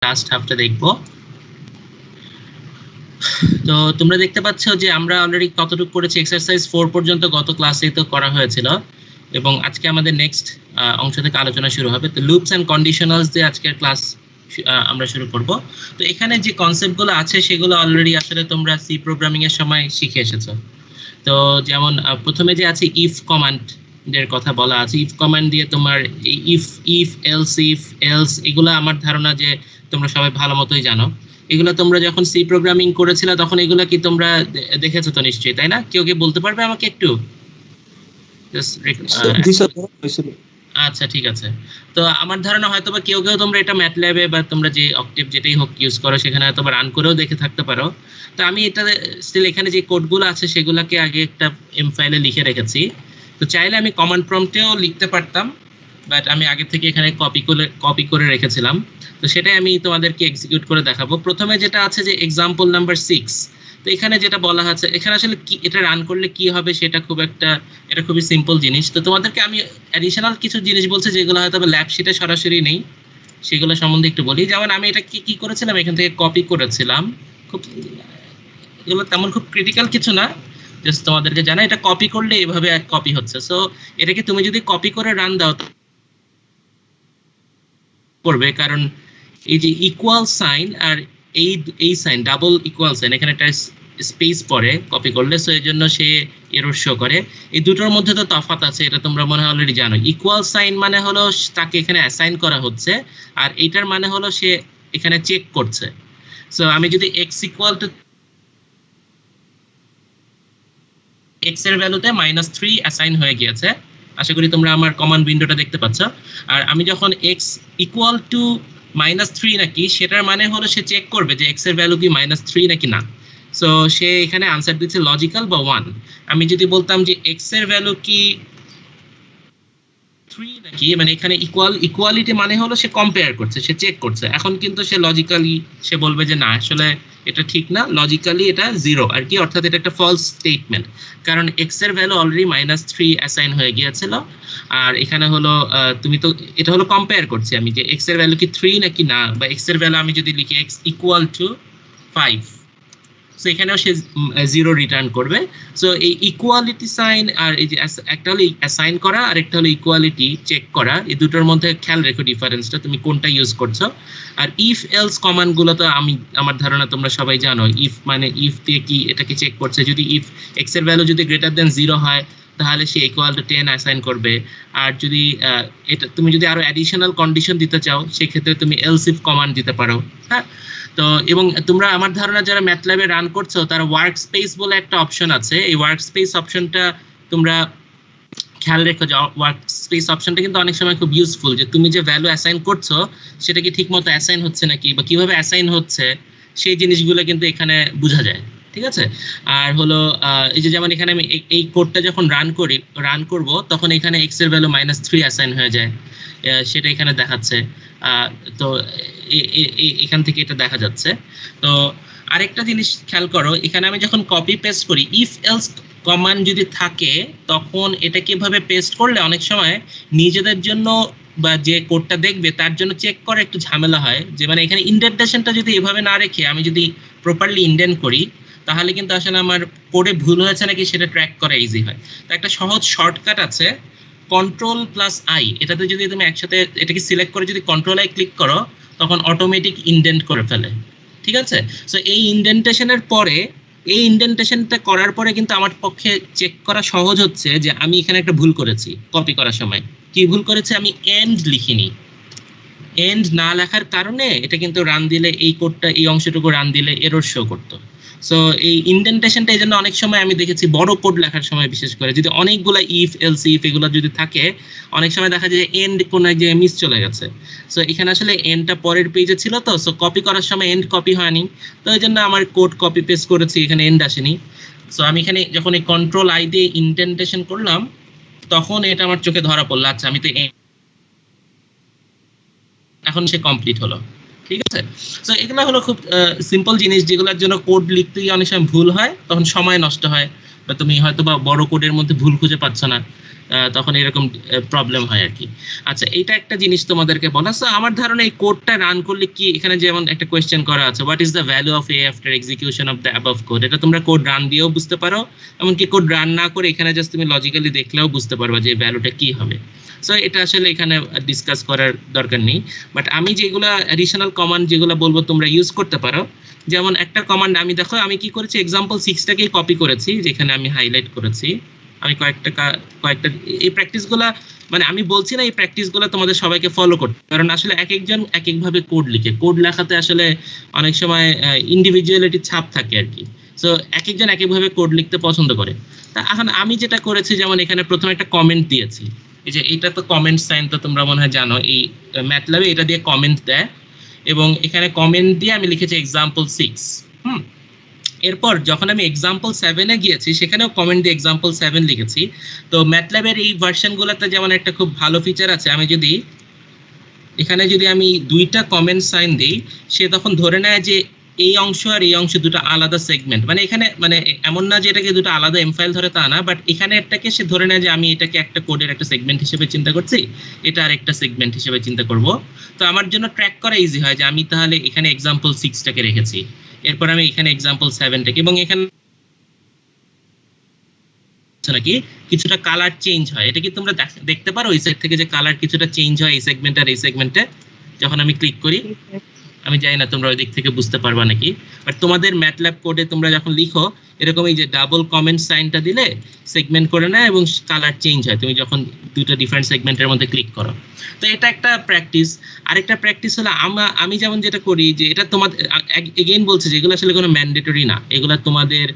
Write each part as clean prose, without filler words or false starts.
Last হাফটা দেখবো। তো তোমরা দেখতে পাচ্ছ যে আমরা অলরেডি কতটুকু করেছি, এক্সারসাইজ 4 পর্যন্ত গত ক্লাসে তো করা হয়েছিল এবং আজকে আমাদের নেক্সট অংশ থেকে আলোচনা শুরু হবে। তো লুপস এন্ড কন্ডিশনালস দিয়ে আজকের ক্লাস আমরা শুরু করব। তো এখানে যে কনসেপ্টগুলো আছে সেগুলো অলরেডি আসলে তোমরা সি প্রোগ্রামিং এর সময় শিখে এসেছো। তো যেমন প্রথমে যে আছে ইফ কমান্ড এর কথা বলা আছে, ইফ কমান্ড দিয়ে তোমার এই ইফ এলস এগুলো আমার ধারণা যে তোমরা সবাই ভালো মতোই জানো। এগুলো তোমরা যখন সি প্রোগ্রামিং করেছিলে তখন এগুলো কি তোমরা দেখেছো তো নিশ্চয়ই, তাই না? কেউ কি বলতে পারবে আমাকে একটু? আচ্ছা ঠিক আছে। তো আমার ধারণা হয়তো বা কেউ তোমরা এটা ম্যাটল্যাবে বা তোমরা যে অক্টেভ যেটাই হোক ইউজ করো সেখানে হয়তো বা রান করেও দেখে থাকতে পারো। তো আমি এটা স্টিল এখানে যে কোডগুলো আছে সেগুলোকে আগে একটা এম ফাইলে লিখে রেখেছি। তো চাইলে আমি কমান্ড প্রম্পটেও লিখতে পারতাম, বাট আমি আগে থেকে এখানে কপি করে রেখেছিলাম। তো সেটাই আমি তোমাদেরকে এক্সিকিউট করে দেখাবো। প্রথমে যেটা আছে যে এক্সাম্পল নাম্বার 6, তো এখানে যেটা বলা আছে এখানে আসলে কি এটা রান করলে কি হবে সেটা এটা খুবই সিম্পল জিনিস। তো তোমাদেরকে আমি অ্যাডিশনাল কিছু জিনিস বলছি যেগুলো হয়তো ল্যাব শিটে সরাসরি নেই, সেগুলো সম্বন্ধে একটু বলি। যেমন আমি এটা কি করেছিলাম, এখান থেকে কপি করেছিলাম। খুব এগুলো তেমন খুব ক্রিটিক্যাল কিছু না, জাস্ট তোমাদেরকে জানা এটা কপি করলে এইভাবে কপি হচ্ছে। সো এটাকে তুমি যদি কপি করে রান দাও করবে, কারণ এই যে ইকুয়াল সাইন আর এই সাইন ডাবল ইকুয়াল সাইন এখানে একটা স্পেস পড়ে কপি করলে, সো এই জন্য সে এরর শো করে। এই দুটোর মধ্যে তো তফাৎ আছে, এটা তোমরা মনে হয় অলরেডি জানো। ইকুয়াল সাইন মানে হলো তাকে এখানে অ্যাসাইন করা হচ্ছে, আর এইটার মানে হলো সে এখানে চেক করছে। সো আমি যদি x ইকুয়াল টু x এর ভ্যালুতে -3 অ্যাসাইন হয়ে গিয়েছে, আশা করি তোমরা আমার কমান্ড উইন্ডোটা দেখতে পাচ্ছ। আর আমি যখন x ইকুয়াল টু -3 নাকি সেটার মানে হলো সে চেক করবে যে x এর ভ্যালু কি -3 নাকি না। সো সে এখানে আনসার দিচ্ছে লজিক্যাল বা 1। আমি যদি বলতাম যে x এর ভ্যালু কি 3 নাকি, মানে এখানে ইকুয়ালিটি মানে হলো সে কম্পেয়ার করছে, সে চেক করছে। এখন কিন্তু সে লজিক্যালি সে বলবে যে না আসলে এটা ঠিক না, লজিক্যালি এটা 0 আর কি, অর্থাৎ এটা একটা ফলস স্টেটমেন্ট, কারণ x এর ভ্যালু অলরেডি -3 অ্যাসাইন হয়ে গিয়েছিল। আর এখানে হলো তুমি তো এটা হলো কম্পেয়ার করছি আমি যে x এর ভ্যালু কি 3 নাকি না, বা x এর ভ্যালু আমি যদি লিখি x ইকুয়াল টু 5, সো এখানেও সে 0 রিটার্ন করবে। সো এই ইকুয়ালিটি সাইন আর এই যে একটা হলো অ্যাসাইন করা আর একটা হলো ইকুয়ালিটি চেক করা, এই দুটোর মধ্যে খেয়াল রেখো ডিফারেন্সটা, তুমি কোনটা ইউজ করছো। আর ইফ এলস কমান্ড গুলো তো আমার ধারণা তোমরা সবাই জানো। ইফ মানে ইফ দিয়ে কি এটাকে চেক করছে, যদি ইফ এক্স এর ভ্যালু যদি গ্রেটার দেন 0 হয় তাহলে সে ইকুয়াল টু 10 অ্যাসাইন করবে। আর যদি এটা তুমি যদি আরো অ্যাডিশনাল কন্ডিশন দিতে চাও সেক্ষেত্রে তুমি এলস ইফ কমান্ড দিতে পারো। হ্যাঁ, তো এবং তোমরা আমার ধারণা যারা ম্যাথল্যাবে রান করছো তারা ওয়ার্ক স্পেস বলে একটা অপশন আছে, এই ওয়ার্ক স্পেস অপশনটা তোমরা খেয়াল রেখো যে ওয়ার্ক স্পেস অপশনটা কিন্তু অনেক সময় খুব ইউজফুল, যে তুমি যে ভ্যালু অ্যাসাইন করছো সেটা কি ঠিকমতো অ্যাসাইন হচ্ছে নাকি বা কিভাবে অ্যাসাইন হচ্ছে সেই জিনিসগুলো কিন্তু এখানে বোঝা যায়। ঠিক আছে। আর হলো এই যে যেমন এখানে আমি এই কোডটা যখন রান করব তখন এখানে x এর ভ্যালু -3 অ্যাসাইন হয়ে যায়, সেটা এখানে দেখাচ্ছে। তো এখান থেকে এটা দেখা যাচ্ছে। তো আরেকটা জিনিস খেয়াল করো, এখানে আমি যখন কপি পেস্ট করি ইফ এলস কমান্ড যদি থাকে তখন এটা কিভাবে পেস্ট করলে অনেক সময় নিজেদের জন্য বা যে কোডটা দেখবে তার জন্য চেক করা একটু ঝামেলা হয়। যে মানে এখানে ইন্ডেন্টেশনটা যদি এভাবে না রেখে আমি যদি প্রপারলি ইন্ডেন্ট করি তাহলে কিন্তু আসলে আমার কোডে ভুল হয়েছে নাকি সেটা ট্র্যাক করা ইজি হয়। তো একটা সহজ শর্টকাট আছে Ctrl+I, এটাতে যদি তুমি একসাথে এটাকে সিলেক্ট করে যদি Ctrl+I ক্লিক করো তখন অটোমেটিক ইন্ডেন্ট করে ফেলে। ঠিক আছে। সো এই ইন্ডেন্টেশনের পরে এই ইন্ডেন্টেশনটা করার পরে কিন্তু আমার পক্ষে চেক করা সহজ হচ্ছে যে আমি এখানে একটা ভুল করেছি কপি করার সময়। কি ভুল করেছে? আমি এন্ড লিখিনি। এন্ড না লেখার কারণে এটা কিন্তু রান দিলে এই কোডটা এই অংশটুকু রান দিলে এরর শো করতো। সো এই ইন্ডেন্টেশনটা এই জন্য অনেক সময় আমি দেখেছি বড় কোড লেখার সময় বিশেষ করে যদি অনেকগুলা ইফ এলস ইফ এগুলো যদি থাকে অনেক সময় দেখা যায় এন্ড কোন এক জায়গায় মিস চলে গেছে। সো এখানে আসলে এন্ডটা পরের পেজে ছিল, তো সো কপি করার সময় এন্ড কপি হয়নি, তো এই জন্য আমার কোড কপি পেস্ট করেছি এখানে এন্ড আসেনি। সো আমি এখানে যখন এই Ctrl+I দিয়ে ইন্ডেন্টেশন করলাম তখন এটা আমার চোখে ধরা পড়লো, আচ্ছা আমি তো এখন সে কমপ্লিট হলো। ঠিক আছে। সো এগুলো হলো খুব সিম্পল জিনিস যেগুলোর জন্য কোড লিখতে অনেক সময় ভুল হয়, তখন সময় নষ্ট হয় বা তুমি হয়তো বা বড় কোডের মধ্যে ভুল খুঁজে পাচ্ছ না। তখন এরকম প্রবলেম হয় আর কি। আচ্ছা, এইটা একটা জিনিস তোমাদেরকে বলা। সো আমার ধারণা এই কোডটা রান করলে কি, এখানে যেমন একটা কোয়েশ্চেন করা আছে, what is the value of A after execution of the above code, এটা তোমরা কোড রান দিয়েও বুঝতে পারো, এমনকি কোড রান না করে এখানে জাস্ট তুমি লজিক্যালি দেখলেও বুঝতে পারবা যে ভ্যালুটা কি হবে। সো এটা আসলে এখানে ডিসকাস করার দরকার নেই। বাট আমি যেগুলো অ্যাডিশনাল কমান্ড যেগুলো বলবো তোমরা ইউজ করতে পারো, যেমন একটা কমান্ড আমি দেখো আমি কি করেছি, এক্সাম্পল 6টাকেই কপি করেছি, যেখানে আমি হাইলাইট করেছি। আমি কয়েকটা এই প্র্যাকটিসগুলো, মানে আমি বলছি না এই প্র্যাকটিসগুলো তোমাদের সবাইকে ফলো করতে, কারণ আসলে এক একজন এক একভাবে কোড লিখে, কোড লেখাতে আসলে অনেক সময় ইন্ডিভিজুয়ালিটির ছাপ থাকে আর কি। সো এক একজন এক একভাবে কোড লিখতে পছন্দ করে। তা এখন আমি যেটা করেছি, যেমন এখানে প্রথমে একটা কমেন্ট দিয়েছি, এই যে এটা তো কমেন্ট সাইন, তো তোমরা মনে হয় জানো এই ম্যাটল্যাবে এটা দিয়ে কমেন্ট দেয়, এবং এখানে কমেন্ট দিয়ে আমি লিখেছি এক্সাম্পল 6। এরপর যখন আমি এক্সাম্পল 7-এ গিয়েছি, সেখানেও কমেন্ট দিয়ে এক্সাম্পল 7 লিখেছি। তো ম্যাটল্যাবের এই ভার্সনগুলোতে যেমন একটা খুব ভালো ফিচার আছে, আমি যদি এখানে আমি 2টা কমেন্ট সাইন দিই, সে তখন ধরে নেয় যে এই অংশ আর এই অংশ দুটো আলাদা সেগমেন্ট, মানে এখানে মানে এমন না যে এটাকে দুটো আলাদা এম ফাইল ধরে, তা না, বাট এখানে একটাকে সে ধরে নেয় যে আমি এটাকে একটা কোডের একটা সেগমেন্ট হিসেবে চিন্তা করছি, এটা আর একটা সেগমেন্ট হিসেবে চিন্তা করব। তো আমার জন্য ট্র্যাক করা ইজি হয় যে আমি তাহলে এখানে এক্সাম্পল 6টাকে রেখেছি, এরপর আমি এখানে এক্সাম্পল 7টাকে, এবং এখানে নাকি কিছুটা কালার চেঞ্জ হয়, এটা কি তোমরা দেখতে পারো ওই সাইড থেকে যে কালার কিছুটা চেঞ্জ হয় এই সেগমেন্ট আর এই সেগমেন্টে যখন আমি ক্লিক করি? আমি জানি না তোমরা ওই দিক থেকে বুঝতে পারবা নাকি, বাট তোমাদের ম্যাটল্যাব কোডে তোমরা যখন লিখো এরকম এই যে ডাবল কমেন্ট সাইনটা দিলে সেগমেন্ট করে নেয় এবং কালার চেঞ্জ হয় তুমি যখন দুটো ডিফারেন্ট সেগমেন্টের মধ্যে ক্লিক করো। তো এটা একটা প্র্যাকটিস। আরেকটা প্র্যাকটিস হলো আমি যেমন যেটা করি, যে এটা তোমাদের এগেইন বলছে যে এগুলো আসলে কোনো ম্যান্ডেটরি না, এগুলো তোমাদের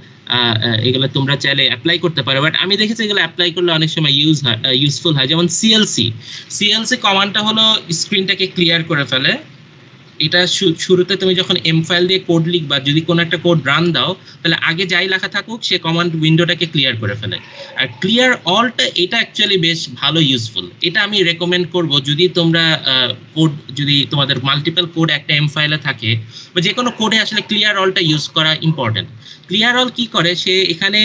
এগুলো তোমরা চাইলে অ্যাপ্লাই করতে পারো, বাট আমি দেখেছি এগুলো অ্যাপ্লাই করলে অনেক সময় ইউজফুল হয়। যেমন সিএলসি কমান্ডটা হলো স্ক্রিনটাকে ক্লিয়ার করে ফেলে। এটা শুরুতে তুমি যখন এম ফাইল দিয়ে কোড লিখবা, যদি কোনো একটা কোড রান দাও, তাহলে আগে যাই লেখা থাকুক সে কমান্ড উইন্ডোটাকে ক্লিয়ার করে ফেলে। আর ক্লিয়ার অলটা, এটা অ্যাকচুয়ালি বেশ ভালো ইউজফুল, এটা আমি রেকমেন্ড করব যদি তোমরা কোড, যদি তোমাদের মাল্টিপল কোড একটা এম ফাইলে থাকে, বা যে কোনো কোডে আসলে ক্লিয়ার অলটা ইউজ করা ইম্পর্টেন্ট। ক্লিয়ার অল কি করে, সে এখানে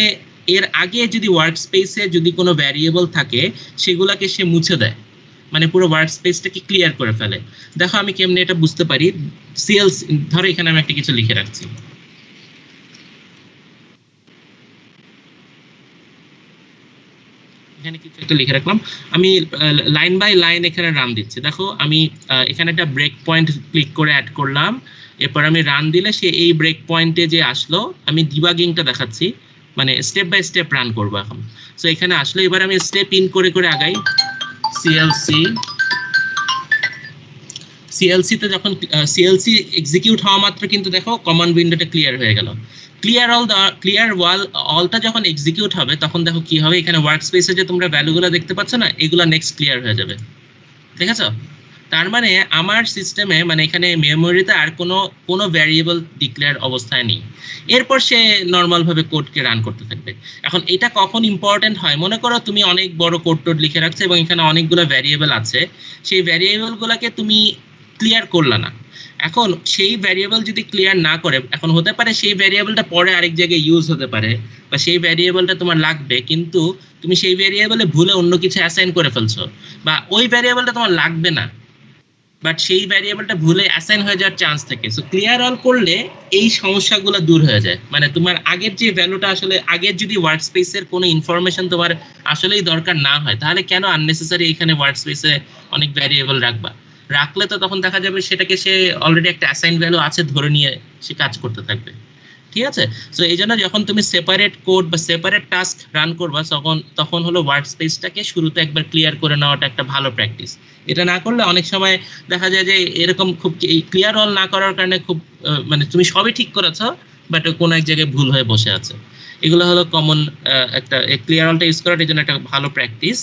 এর আগে যদি ওয়ার্ক স্পেসে যদি কোনো ভ্যারিয়েবল থাকে সেগুলোকে সে মুছে দেয়, মানে পুরো ওয়ার্ক স্পেসটাকে ক্লিয়ার করে ফেলে। দেখো আমি কেমনে এটা বুঝতে পারি, সিএলসি ধরো এখানে আমি একটা কিছু লিখে রাখছি, এখানে কিছু একটা লিখে রাখলাম, আমি লাইন বাই লাইন এখানে রান দিচ্ছি। দেখো আমি এখানে একটা ব্রেক পয়েন্ট ক্লিক করে অ্যাড করলাম, এরপর আমি রান দিলে সে এই ব্রেক পয়েন্টে যে আসলো, আমি ডিবাগিংটা দেখাচ্ছি, মানে স্টেপ বাই স্টেপ রান করবো এখন। সো এখানে আসলো, এবার আমি স্টেপ ইন করে করে আগাই। সিএলসিতে যখন সিএলসি এক্সিকিউট হওয়া মাত্র কিন্তু দেখো কমান্ড উইন্ডোটা ক্লিয়ার হয়ে গেল। ক্লিয়ার অলটা যখন এক্সিকিউট হবে তখন দেখো কি হবে, এখানে ওয়ার্ক স্পেসে যে তোমরা ভ্যালুগুলো দেখতে পাচ্ছ না, এগুলো নেক্সট ক্লিয়ার হয়ে যাবে, ঠিক আছে? তার মানে আমার সিস্টেমে, মানে এখানে মেমোরিতে আর কোনো ভ্যারিয়েবল ডিক্লেয়ার অবস্থায় নেই, এরপর সে নর্মাল ভাবে কোডকে রান করতে থাকবে। এখন এটা কখন ইম্পর্টেন্ট হয়, মনে করো তুমি অনেক বড় কোড টোড লিখে রাখছো এবং এখানে অনেকগুলো ভ্যারিয়েবল আছে, সেই ভ্যারিয়েবলগুলোকে তুমি ক্লিয়ার করলা না। এখন সেই ভ্যারিয়েবল যদি ক্লিয়ার না করে, এখন হতে পারে সেই ভ্যারিয়েবলটা পরে আরেক জায়গায় ইউজ হতে পারে, বা সেই ভ্যারিয়েবলটা তোমার লাগবে, কিন্তু তুমি সেই ভ্যারিয়েবলে ভুলে অন্য কিছু অ্যাসাইন করে ফেলছো, বা ওই ভ্যারিয়েবলটা তোমার লাগবে না, বাট সেই ভ্যারিয়েবলটা ভুলে অ্যাসাইন হয়ে যাওয়ার চান্স থাকে। সো ক্লিয়ার অল করলে এই সমস্যাগুলো দূর হয়ে যায়, মানে তোমার আগের যে ভ্যালুটা, আসলে আগের যদি ওয়ার্ক স্পেসের কোনো ইনফরমেশন তোমার আসলেই দরকার না হয়, তাহলে কেন আননেসেসারি এখানে ওয়ার্ক স্পেসে অনেক ভ্যারিয়েবল রাখলে তো তখন দেখা যাবে সেটাকে সে অলরেডি একটা অ্যাসাইন ভ্যালু আছে ধরে নিয়ে সে কাজ করতে থাকবে, ঠিক আছে? সো এই জন্য যখন তুমি সেপারেট কোড বা সেপারেট টাস্ক রান করবা, তখন হলো ওয়ার্ক স্পেসটাকে শুরুতে একবার ক্লিয়ার করে নেওয়াটা একটা ভালো প্র্যাকটিস। এটা না করলে অনেক সময় দেখা যায় যে এরকম খুব ক্লিয়ার অল না করার কারণে খুব মানে তুমি সবই ঠিক করেছো, বাট কোনো এক জায়গায় ভুল হয়ে বসে আছে। এগুলো হলো কমন একটা ক্লিয়ার অলটা ইউজ করার জন্য একটা ভালো প্র্যাকটিস।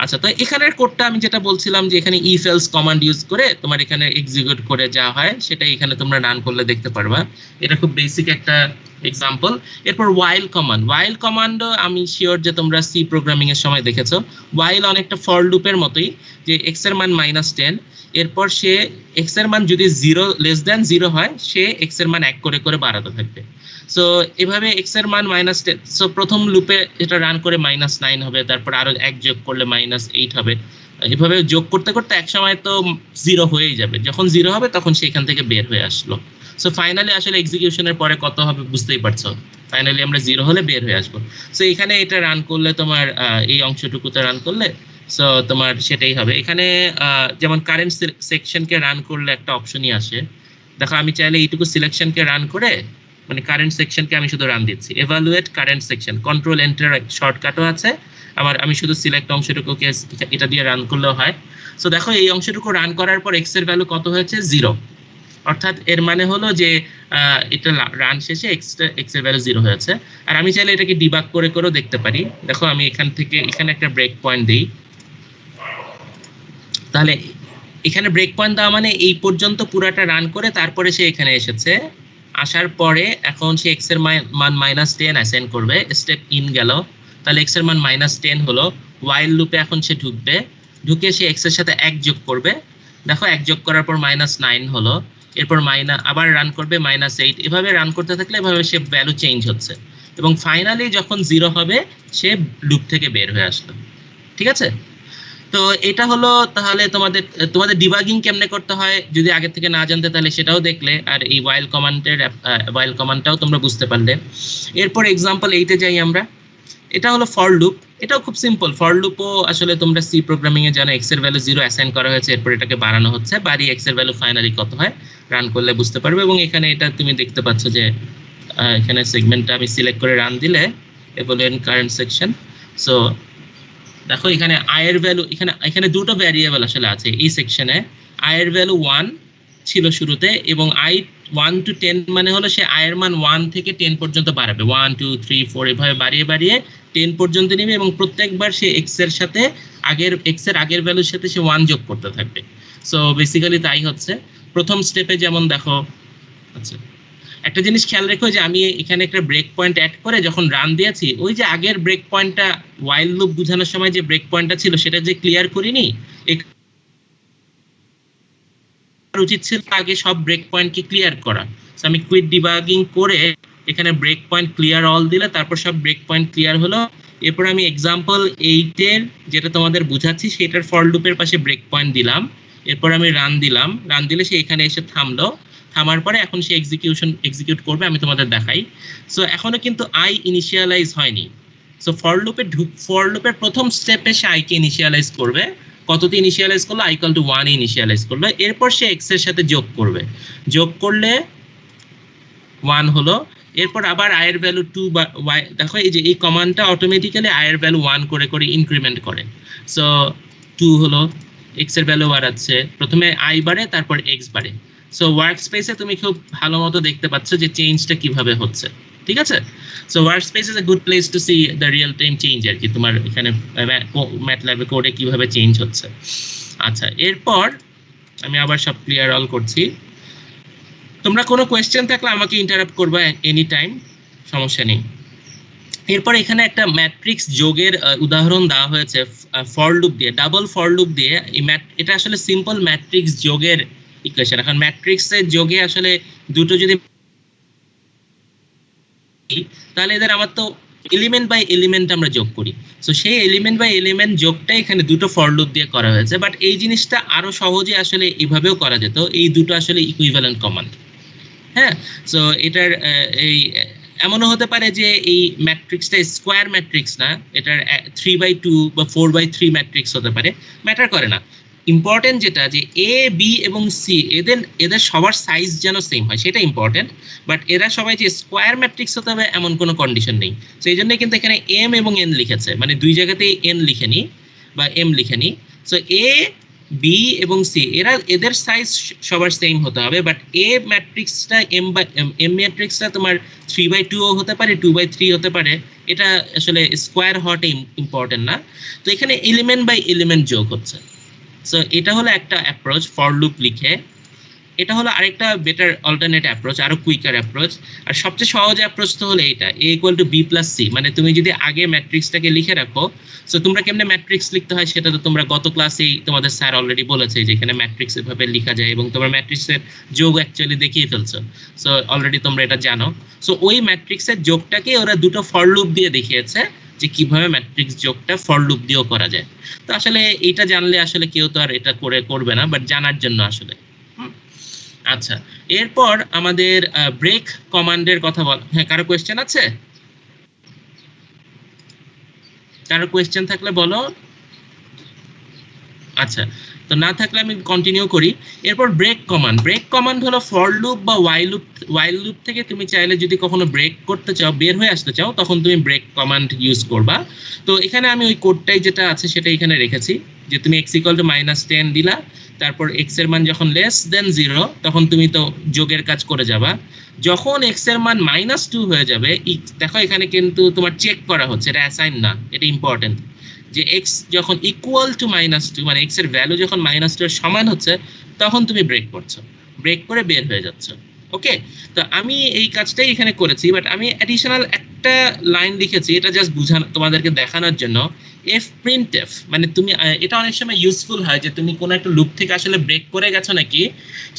আচ্ছা, তো এখানের কোডটা আমি যেটা বলছিলাম যে এখানে ইফ এলস কমান্ড ইউজ করে তোমার এখানে এক্সিকিউট করে যা হয় সেটা এখানে তোমরা রান করলে দেখতে পারবা। এটা খুব বেসিক একটা এক্সাম্পল। এরপর ওয়াইল কমান্ডও আমি শিওর যে তোমরা সি প্রোগ্রামিং এর সময় দেখেছো। ওয়াইল অনেকটা ফর লুপের মতোই, যে এক্স এর মান -10, এরপর সে এক্স এর মান যদি 0 হয় সে এক্স এর মান 1 করে করে বাড়াতে থাকবে। সো এভাবে এক্স এর মান -10, সো প্রথম লুপে এটা রান করে -9 হবে, তারপর আরো 1 যোগ করলে -8 হবে। এভাবে যোগ করতে করতে এক সময় তো 0 হয়েই যাবে, যখন 0 হবে তখন সেখান থেকে বের হয়ে আসলো। সো ফাইনালি আসলে এক্সিকিউশনের পরে কত হবে বুঝতেই পারছো, ফাইনালি আমরা 0 হলে বের হয়ে আসবো। সো এখানে এটা রান করলে তোমার এই অংশটুকুতে রান করলে সো তোমার সেটাই হবে। এখানে যেমন কারেন্ট সেকশনকে রান করলে একটা অপশনই আসে, দেখো আমি চাইলে এইটুকু সিলেকশনকে রান করে, মানে কারেন্ট সেকশনকে আমি শুধু রান দিচ্ছি, evaluate current section, control enter শর্টকাটও আছে, আমি শুধু সিলেক্ট অংশটুকুকে এটা দিয়ে রান করলেও হয়। সো দেখো এই অংশটুকু রান করার পর এক্স এর ভ্যালু কত হয়েছে? 0, অর্থাৎ এর মানে হলো যে এটা রান শেষে এক্স এর ভ্যালু 0 হয়েছে। আর আমি চাইলে এটাকে ডিবাগ করে করেও দেখতে পারি। দেখো আমি এখান থেকে এখানে একটা ব্রেক পয়েন্ট দিই, তাহলে এখানে ব্রেক পয়েন্ট দেওয়া মানে এই পর্যন্ত পুরাটা রান করে তারপরে সে এখানে এসেছে, আসার পরে এখন সে এক্স এর মান -10 অ্যাসাইন করবে, স্টেপ ইন গেল, তাহলে এক্স এর মান -10 হলো। ওয়াইল লুপে এখন সে ঢুকে সে এক্স এর সাথে 1 যোগ করবে, দেখো 1 যোগ করার পর -9 হলো, এরপর আবার রান করবে -8, এভাবে রান করতে থাকলে এভাবে সে ভ্যালু চেঞ্জ হচ্ছে, এবং ফাইনালি যখন 0 হবে সে লুপ থেকে বের হয়ে আসলো। ঠিক আছে? তো এটা হলো তাহলে তোমাদের ডিবাগিং কেমনে করতে হয় যদি আগে থেকে না জানতে, তাহলে সেটাও দেখলে, আর এই ওয়াইল কমান্ডটাও তোমরা বুঝতে পারলে। এরপর এক্সাম্পল 8-এ যাই আমরা। এটা হলো ফর লুপ, এটাও খুব সিম্পল। ফর লুপও আসলে তোমরা সি প্রোগ্রামিং এ জানো, এক্স এর ভ্যালু 0 অ্যাসাইন করা হয়েছে, এরপর এটাকে বাড়ানো হচ্ছে, বাড়িয়ে এক্স এর ভ্যালু ফাইনালি কত হয় রান করলে বুঝতে পারবে। এবং এখানে এটা তুমি দেখতে পাচ্ছ যে এখানে সেগমেন্টটা আমি সিলেক্ট করে রান দিলে এভলুয়েন্ট কারেন্ট সেকশন। সো দেখো এখানে আয়ের ভ্যালু, এখানে দুটো ভ্যারিয়েবল আসলে আছে এই সেকশনে। আয়ের ভ্যালু 1 ছিল শুরুতে, এবং আই 1 to 10 মানে হলো সে আয়ের মান 1 থেকে 10 পর্যন্ত বাড়াবে, 1 2 3 4 এভাবে বাড়িয়ে বাড়িয়ে 10 পর্যন্ত নেবে, এবং প্রত্যেকবার সে এক্স এর সাথে এক্স এর আগের ভ্যালুর সাথে সে 1 যোগ করতে থাকবে। সো বেসিক্যালি তাই হচ্ছে প্রথম স্টেপে। যেমন দেখো, আচ্ছা একটা জিনিস খেয়াল রেখো যে আমি এখানে একটা ব্রেক পয়েন্ট অ্যাড করে যখন রান দিয়েছি, ওই যে আগের ব্রেক পয়েন্টটা ওয়াইল লুপ বোঝানোর সময় যে ব্রেক পয়েন্টটা ছিল সেটা যে ক্লিয়ার করিনি, উচিত ছিল আগে সব ব্রেক পয়েন্টকে ক্লিয়ার করা। আমি কুইট ডিবাগিং করে এখানে ব্রেক পয়েন্ট ক্লিয়ার অল দিলে তারপর সব ব্রেক পয়েন্ট ক্লিয়ার হলো। এরপর আমি এক্সাম্পল 8-এর যেটা তোমাদের বুঝাচ্ছি সেটার ফর লুপের পাশে ব্রেক পয়েন্ট দিলাম, এরপর আমি রান দিলাম, রান দিলে সে এখানে এসে থামলো, থামার পরে এখন সে এক্সিকিউট করবে, আমি তোমাদের দেখাই। সো এখনো কিন্তু আই ইনিশিয়ালাইজ হয়নি। সো ফর লুপের প্রথম স্টেপে সে আইকে ইনিশিয়ালাইজ করবে। কততে ইনিশিয়ালাইজ করলো? i = 1 ইনিশিয়ালাইজ করলো, এরপর সে এক্স এর সাথে যোগ করবে, যোগ করলে 1 হলো, এরপর আবার i এর ভ্যালু 2 বা y, দেখো এই যে এই কমান্ডটা অটোমেটিক্যালি i এর ভ্যালু 1 করে করে ইনক্রিমেন্ট করে। সো 2 হলো, x এর ভ্যালু বাড়াচ্ছে, প্রথমে i বাড়ে তারপর x বাড়ে। সো ওয়ার্কস্পেসে তুমি খুব ভালো মতো দেখতে পাচ্ছ যে চেঞ্জটা কিভাবে হচ্ছে। ঠিক আছে? So workspace is a good place to see the real time change, আর কি তোমার এখানে ম্যাটল্যাবে কোডে কিভাবে চেঞ্জ হচ্ছে। আচ্ছা, এরপর আমি আবার সব ক্লিয়ার অল করছি। তোমরা কোনো কোয়েশ্চেন থাকলে আমাকে ইন্টারাপ্ট করবে এনি টাইম, সমস্যা নেই। এরপর এখানে একটা ম্যাট্রিক্স যোগের উদাহরণ দেওয়া হয়েছে ফর লুপ দিয়ে, ডাবল ফর লুপ দিয়ে। এটা আসলে সিম্পল ম্যাট্রিক্স যোগের ইকুয়েশন। এখন ম্যাট্রিক্সের যোগে আসলে দুটো যদি, তাহলে এদের আমার তো এলিমেন্ট বাই এলিমেন্ট আমরা যোগ করি। সো সেই এলিমেন্ট বাই এলিমেন্ট যোগটা এখানে দুটো ফর লুপ দিয়ে করা হয়েছে, বাট এই জিনিসটা আরো সহজে আসলে এইভাবেও করা যেত। এই দুটো আসলে ইকুইভ্যালেন্ট কমান্ড। হ্যাঁ, সো এটার এই এমনও হতে পারে যে এই ম্যাট্রিক্সটা স্কোয়ার ম্যাট্রিক্স না, এটার 3/2 বা 4/3 ম্যাট্রিক্স হতে পারে, ম্যাটার করে না। ইম্পর্টেন্ট যেটা যে এ বি এবং সি এদের সবার সাইজ যেন সেম হয় সেটা ইম্পর্টেন্ট, বাট এরা সবাই যে স্কোয়ার ম্যাট্রিক্স হতে হবে এমন কোনো কন্ডিশন নেই। সো এই জন্যই কিন্তু এখানে এম এবং এন লিখেছে, মানে দুই জায়গাতেই এন লিখেনি বা এম লিখেনি। সো এ বি এবং সি এদের সাইজ সবার সেম হতে হবে, বাট এ ম্যাট্রিক্সটা এম ম্যাট্রিক্সটা তোমার 3/2 হতে পারে, 2/3 হতে পারে, এটা আসলে স্কোয়ার হওয়াটা ইম্পর্টেন্ট না। তো এখানে এলিমেন্ট বাই এলিমেন্ট যোগ হচ্ছে। সো এটা হলো একটা অ্যাপ্রোচ ফর লুপ লিখে। এটা হলো আরেকটা বেটার অল্টারনেট অ্যাপ্রোচ, আরো কুইকার অ্যাপ্রোচ। আর সবচেয়ে সহজ অ্যাপ্রোচ তো হলো এইটা, a = b + c, মানে তুমি যদি আগে ম্যাট্রিক্সটাকে লিখে রাখো। সো তোমরা কেমনে ম্যাট্রিক্স লিখতে হয় সেটা তো তোমরা গত ক্লাসেই তোমাদের স্যার অলরেডি বলেছে যে এখানে ম্যাট্রিক্স এভাবে লেখা যায়, এবং তোমরা ম্যাট্রিক্সের যোগ অ্যাকচুয়ালি দেখিয়ে ফেলছো। সো অলরেডি তোমরা এটা জানো। সো ওই ম্যাট্রিক্সের যোগটাকে ওরা দুটো ফর লুপ দিয়ে দেখিয়েছে যে কিভাবে ম্যাট্রিক্স যোগটা ফর লুপ দিয়েও করা যায়। তো আসলে এটা জানলে আসলে কেউ তো আর এটা করবে না, বাট জানার জন্য আসলে। আচ্ছা, এরপর আমাদের ব্রেক কমান্ডের কথা বল। হ্যাঁ, কারো কোয়েশ্চেন আছে? কারো কোয়েশ্চেন থাকলে বলো। আচ্ছা, তো না থাকলে আমি কন্টিনিউ করি। এরপর ব্রেক কমান্ড হলো ফর লুপ বা ওয়াইল লুপ থেকে তুমি চাইলে যদি কখনো ব্রেক করতে চাও, বের হয়ে আসতে চাও, তখন তুমি ব্রেক কমান্ড ইউজ করবা। তো এখানে আমি ওই কোডটাই যেটা আছে সেটা এখানে রেখেছি, যে তুমি x = -10 দিলা, তারপর x এর মান যখন <0 তখন তুমি তো যোগের কাজ করে যাবা। যখন x এর মান -2 হয়ে যাবে, দেখো এখানে কিন্তু তোমার চেক করা হচ্ছে, এটা অ্যাসাইন না, এটা ইম্পর্টেন্ট, যে x যখন ইকুয়াল টু -2, মানে x এর ভ্যালু যখন -2 এর সমান হচ্ছে, তখন তুমি ব্রেক করছো, ব্রেক করে বের হয়ে যাচ্ছ। ওকে, তো আমি এই কাজটাই এখানে করেছি, বাট আমি অ্যাডিশনাল একটা লাইন লিখেছি, এটা জাস্ট বুঝানো, তোমাদেরকে দেখানোর জন্য। printf, মানে তুমি এটা অনেক সময় ইউজফুল হয় যে তুমি কোনো একটা লুপ থেকে আসলে ব্রেক করে গেছো নাকি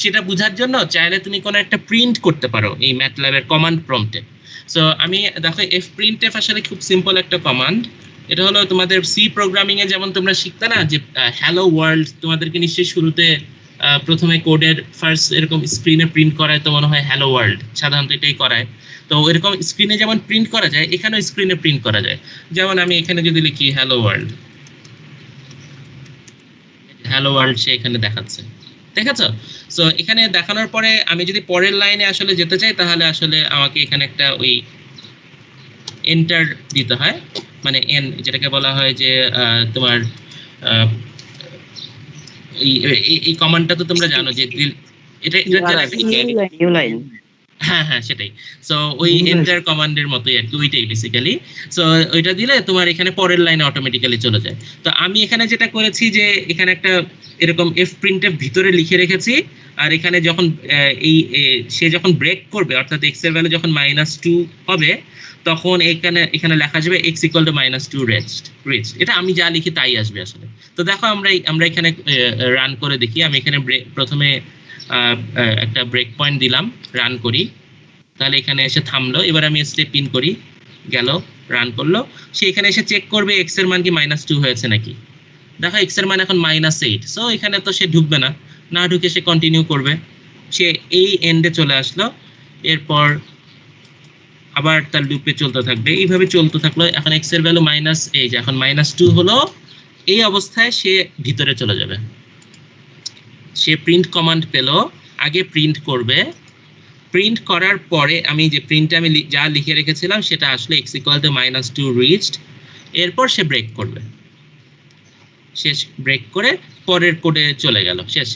সেটা বোঝার জন্য চাইলে তুমি কোনো একটা প্রিন্ট করতে পারো এই ম্যাটল্যাবের কমান্ড প্রম্পটে। সো আমি দেখো printf আসলে খুব সিম্পল একটা কমান্ড। এটা হলো তোমাদের সি প্রোগ্রামিং এ যেমন তোমরা শিখতে না যে হ্যালো ওয়ার্ল্ড, তোমাদেরকে নিশ্চয়ই শুরুতে প্রথমে কোডের ফার্স্ট এরকম স্ক্রিনে প্রিন্ট করায়, তো মনে হয় হ্যালো ওয়ার্ল্ড, সাধারণত এটাই করায়। তো এরকম স্ক্রিনে যেমন প্রিন্ট করা যায়, এখানেও স্ক্রিনে প্রিন্ট করা যায়। যেমন আমি এখানে যদি লিখি হ্যালো ওয়ার্ল্ড, সে এখানে দেখাচ্ছে, দেখেছো? সো এখানে দেখানোর পরে আমি যদি পরের লাইনে আসলে যেতে চাই, তাহলে আসলে আমাকে এখানে একটা ওই এন্টার দিতে হয়, মানে এন, যেটাকে বলা হয় যে তোমার এই কমান্ডটা তো তোমরা জানো যে এটা নিউ লাইন। হ্যাঁ হ্যাঁ, সেটাই। সো ওই এন্টার কমান্ডের মতোই আর কি, ওইটাই বেসিক্যালি। সো ওইটা দিলে তোমার এখানে পরের লাইনে অটোমেটিক্যালি চলে যায়। তো আমি এখানে যেটা করেছি যে এখানে একটা এরকম printf ভিতরে লিখে রেখেছি, আর এখানে যখন সে যখন ব্রেক করবে, অর্থাৎ x এর ভ্যালু যখন -2 হবে, তখন এখানে লেখা যাবে x = -2 reached। এটা আমি যা লিখি তাই আসবে আসলে। তো দেখো আমরা এখানে রান করে দেখি। আমি এখানে প্রথমে একটা ব্রেক পয়েন্ট দিলাম, রান করি, তাহলে এখানে এসে থামলো। এবার আমি স্টেপ ইন করি, গেল, রান করলো। সে এখানে এসে চেক করবে x এর মান কি -2 হয়েছে নাকি। দেখো x এর মান এখন -8, সো এখানে তো সে ঢুকবে না, না ঢুকে সে কন্টিনিউ করবে। সে এই এন্ডে চলে আসলো, এরপর আবার তার লুপে চলতে থাকবে, এইভাবে চলতে থাকলো। এখন x এর ভ্যালু এখন -2 হলো, এই অবস্থায় সে ভিতরে চলে যাবে। সে প্রিন্ট কমান্ড পেলো, আগে প্রিন্ট করবে, প্রিন্ট করার পরে আমি যে প্রিন্টে আমি যা লিখে রেখেছিলাম সেটা আসলে x = -2 reached। এরপর সে ব্রেক করবে, শেষ, ব্রেক করে পরের কোডে চলে গেল, শেষ।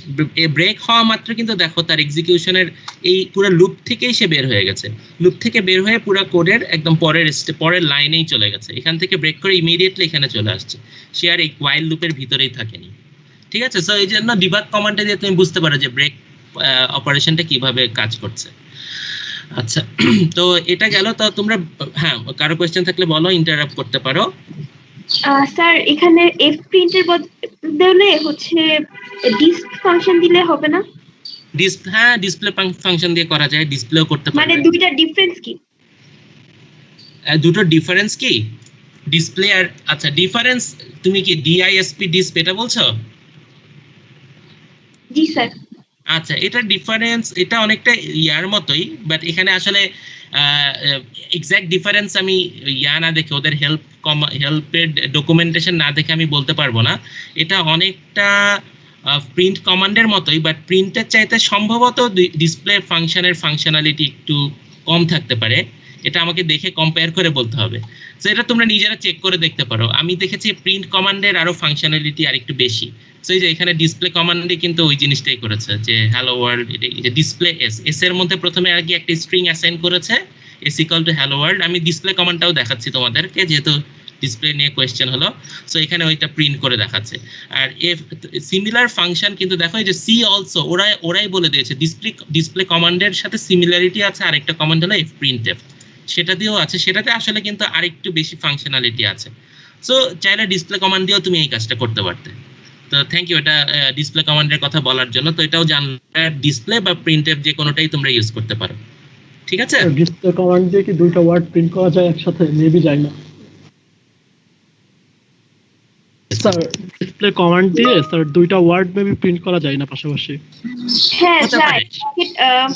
ব্রেক হওয়া মাত্র কিন্তু দেখো তার এক্সিকিউশনের এই পুরো লুপ থেকেই সে বের হয়ে গেছে, লুপ থেকে বের হয়ে পুরো কোডের একদম পরের লাইনেই চলে গেছে। এখান থেকে ব্রেক করে ইমিডিয়েটলি এখানে চলে আসছে, সে আর এই ওয়াইল লুপের ভিতরেই থাকেনি। ঠিক আছে? সো এই জন্য ডিবাগ কমান্ডে দিয়ে তুমি বুঝতে পারো যে ব্রেক অপারেশনটা কিভাবে কাজ করছে। আচ্ছা, তো এটা গেল। তো তোমরা, হ্যাঁ, কারো কোয়েশ্চেন থাকলে বলো, ইন্টারাপ্ট করতে পারো। স্যার এখানে printf এর বদলে হচ্ছে ডিসপ ফাংশন দিলে হবে না? হ্যাঁ, ডিসপ্লে ফাংশন দিয়ে করা যায়, ডিসপ্লেও করতে পারবে। মানে দুইটা ডিফারেন্স কি? দুটো ডিফারেন্স কি? ডিসপ্লে আর, আচ্ছা, ডিফারেন্স তুমি কি ডিআইএসপি ডিসপ এটা বলছো? জি স্যার। আচ্ছা, এটা ডিফারেন্স, এটা অনেকটা ইয়ার মতোই, বাট এখানে আসলে এক্সাক্ট ডিফারেন্স আমি না দেখে, ওদের হেল্পের ডকুমেন্টেশন না দেখে আমি বলতে পারবো না। এটা অনেকটা প্রিন্ট কমান্ডের মতোই, বাট প্রিন্টের চাইতে সম্ভবত ডিসপ্লে ফাংশনের ফাংশনালিটি একটু কম থাকতে পারে। এটা আমাকে দেখে কম্পেয়ার করে বলতে হবে। তো এটা তোমরা নিজেরা চেক করে দেখতে পারো। আমি দেখেছি প্রিন্ট কমান্ডের আরো ফাংশনালিটি আর একটু বেশি। সো এই যে এখানে ডিসপ্লে কমান্ডে কিন্তু ওই জিনিসটাই করেছে, যে হ্যালো ওয়ার্ল্ড, এটা ডিসপ্লে এস এর মধ্যে প্রথমে আর কি একটা স্ট্রিং অ্যাসাইন করেছে, s = hello world। আমি ডিসপ্লে কমান্ডটাও দেখাচ্ছি তোমাদেরকে, যেহেতু ডিসপ্লে নিয়ে কোয়েশ্চেন হলো, সো এখানে ওইটা প্রিন্ট করে দেখাচ্ছে। আর এফ সিমিলার ফাংশন কিন্তু দেখো এই যে সি অলসো ওরাই বলে দিয়েছে ডিসপ্লে কমান্ডের সাথে সিমিলারিটি আছে, আরেকটা কমান্ড হলো এফ প্রিন্ট এফ, সেটা দিয়েও আছে, সেটাতে আসলে কিন্তু আরেকটু বেশি ফাংশনালিটি আছে। সো চাইলে ডিসপ্লে কমান্ড দিয়েও তুমি এই কাজটা করতে পারতে। তো থ্যাংক ইউ এটা ডিসপ্লে কমান্ডের কথা বলার জন্য। তো এটাও জানলে ডিসপ্লে বা প্রিন্ট এফ যে কোনোটাই তোমরা ইউজ করতে পারো, ঠিক আছে? ডিসপ্লে কমান্ড দিয়ে কি দুইটা ওয়ার্ড প্রিন্ট করা যায় একসাথে? মেবি যায় না স্যার, ডিসপ্লে কমান্ড দিয়ে স্যার দুইটা ওয়ার্ড মেবি প্রিন্ট করা যায় না পাশাপাশি? হ্যাঁ হতে যায়,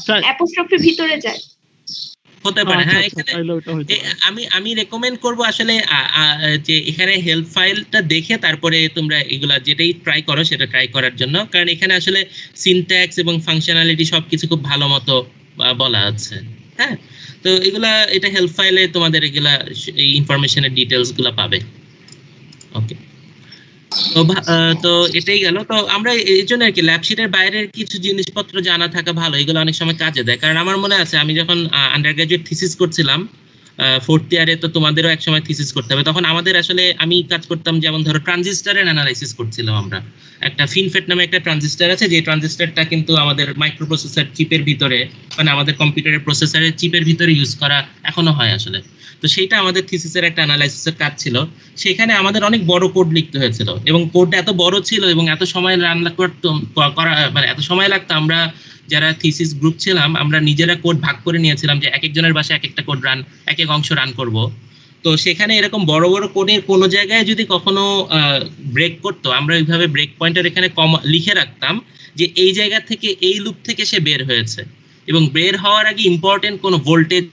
যায়। অ্যাপোস্ট্রফির ভিতরে যায়। হতে পারে, আচ্ছা, হ্যাঁ। আচ্ছা, এখানে তাইলে ওইটা হইতে পারে। আমি রেকমেন্ড করব আসলে যে এখানে হেল্প ফাইলটা দেখে তারপরে তোমরা এগুলা যেটাই ট্রাই করো সেটা ট্রাই করার জন্য, কারণ এখানে আসলে সিনট্যাক্স এবং ফাংশনালিটি সবকিছু খুব ভালো মতো বলা আছে, হ্যাঁ। তো এগুলা এটা হেল্প ফাইলে তোমাদের এগুলা এই ইনফরমেশনের ডিটেলস গুলা পাবে। ওকে, তো এটাই গেল। তো আমরা এই জন্য আর কি ল্যাবশিটের বাইরের কিছু জিনিসপত্র জানা থাকা ভালো, এগুলো অনেক সময় কাজে দেয়। কারণ আমার মনে আছে আমি যখন আন্ডার গ্রাজুয়েট থিসিস করছিলাম 4th ইয়ারে, তো তোমাদেরও এক সময় থিসিস করতে হবে, তখন আমাদের আসলে আমি কাজ করতাম যেমন ধরো ট্রানজিস্টরের অ্যানালাইসিস করছিলাম আমরা। একটা ফিনফেট নামে একটা ট্রানজিস্টর আছে, যে ট্রানজিস্টরটা কিন্তু আমাদের মাইক্রোপ্রসেসর চিপের ভিতরে, মানে আমাদের কম্পিউটারের প্রসেসরের চিপের ভিতরে ইউজ করা এখনো হয় আসলে। তো সেইটা আমাদের থিসিসের একটা অ্যানালাইসিসের কাজ ছিল। সেখানে আমাদের অনেক বড় কোড লিখতে হয়েছিল, এবং কোডটা এত বড় ছিল এবং এত সময় রান করা, মানে এত সময় লাগতো। আমরা যারা থিসিস গ্রুপ ছিলাম আমরা নিজেরা কোড ভাগ করে নিয়েছিলাম যে এক একজনের বাসায় এক একটা কোড রান, এক এক অংশ রান করব। তো সেখানে এরকম বড় বড় কোডের কোনো জায়গায় যদি কখনো ব্রেক করতো, আমরা ওইভাবে ব্রেক পয়েন্টার এখানে লিখে রাখতাম যে এই জায়গা থেকে এই লুপ থেকে সে বের হয়েছে, এবং বের হওয়ার আগে ইম্পর্টেন্ট কোনো ভোল্টেজ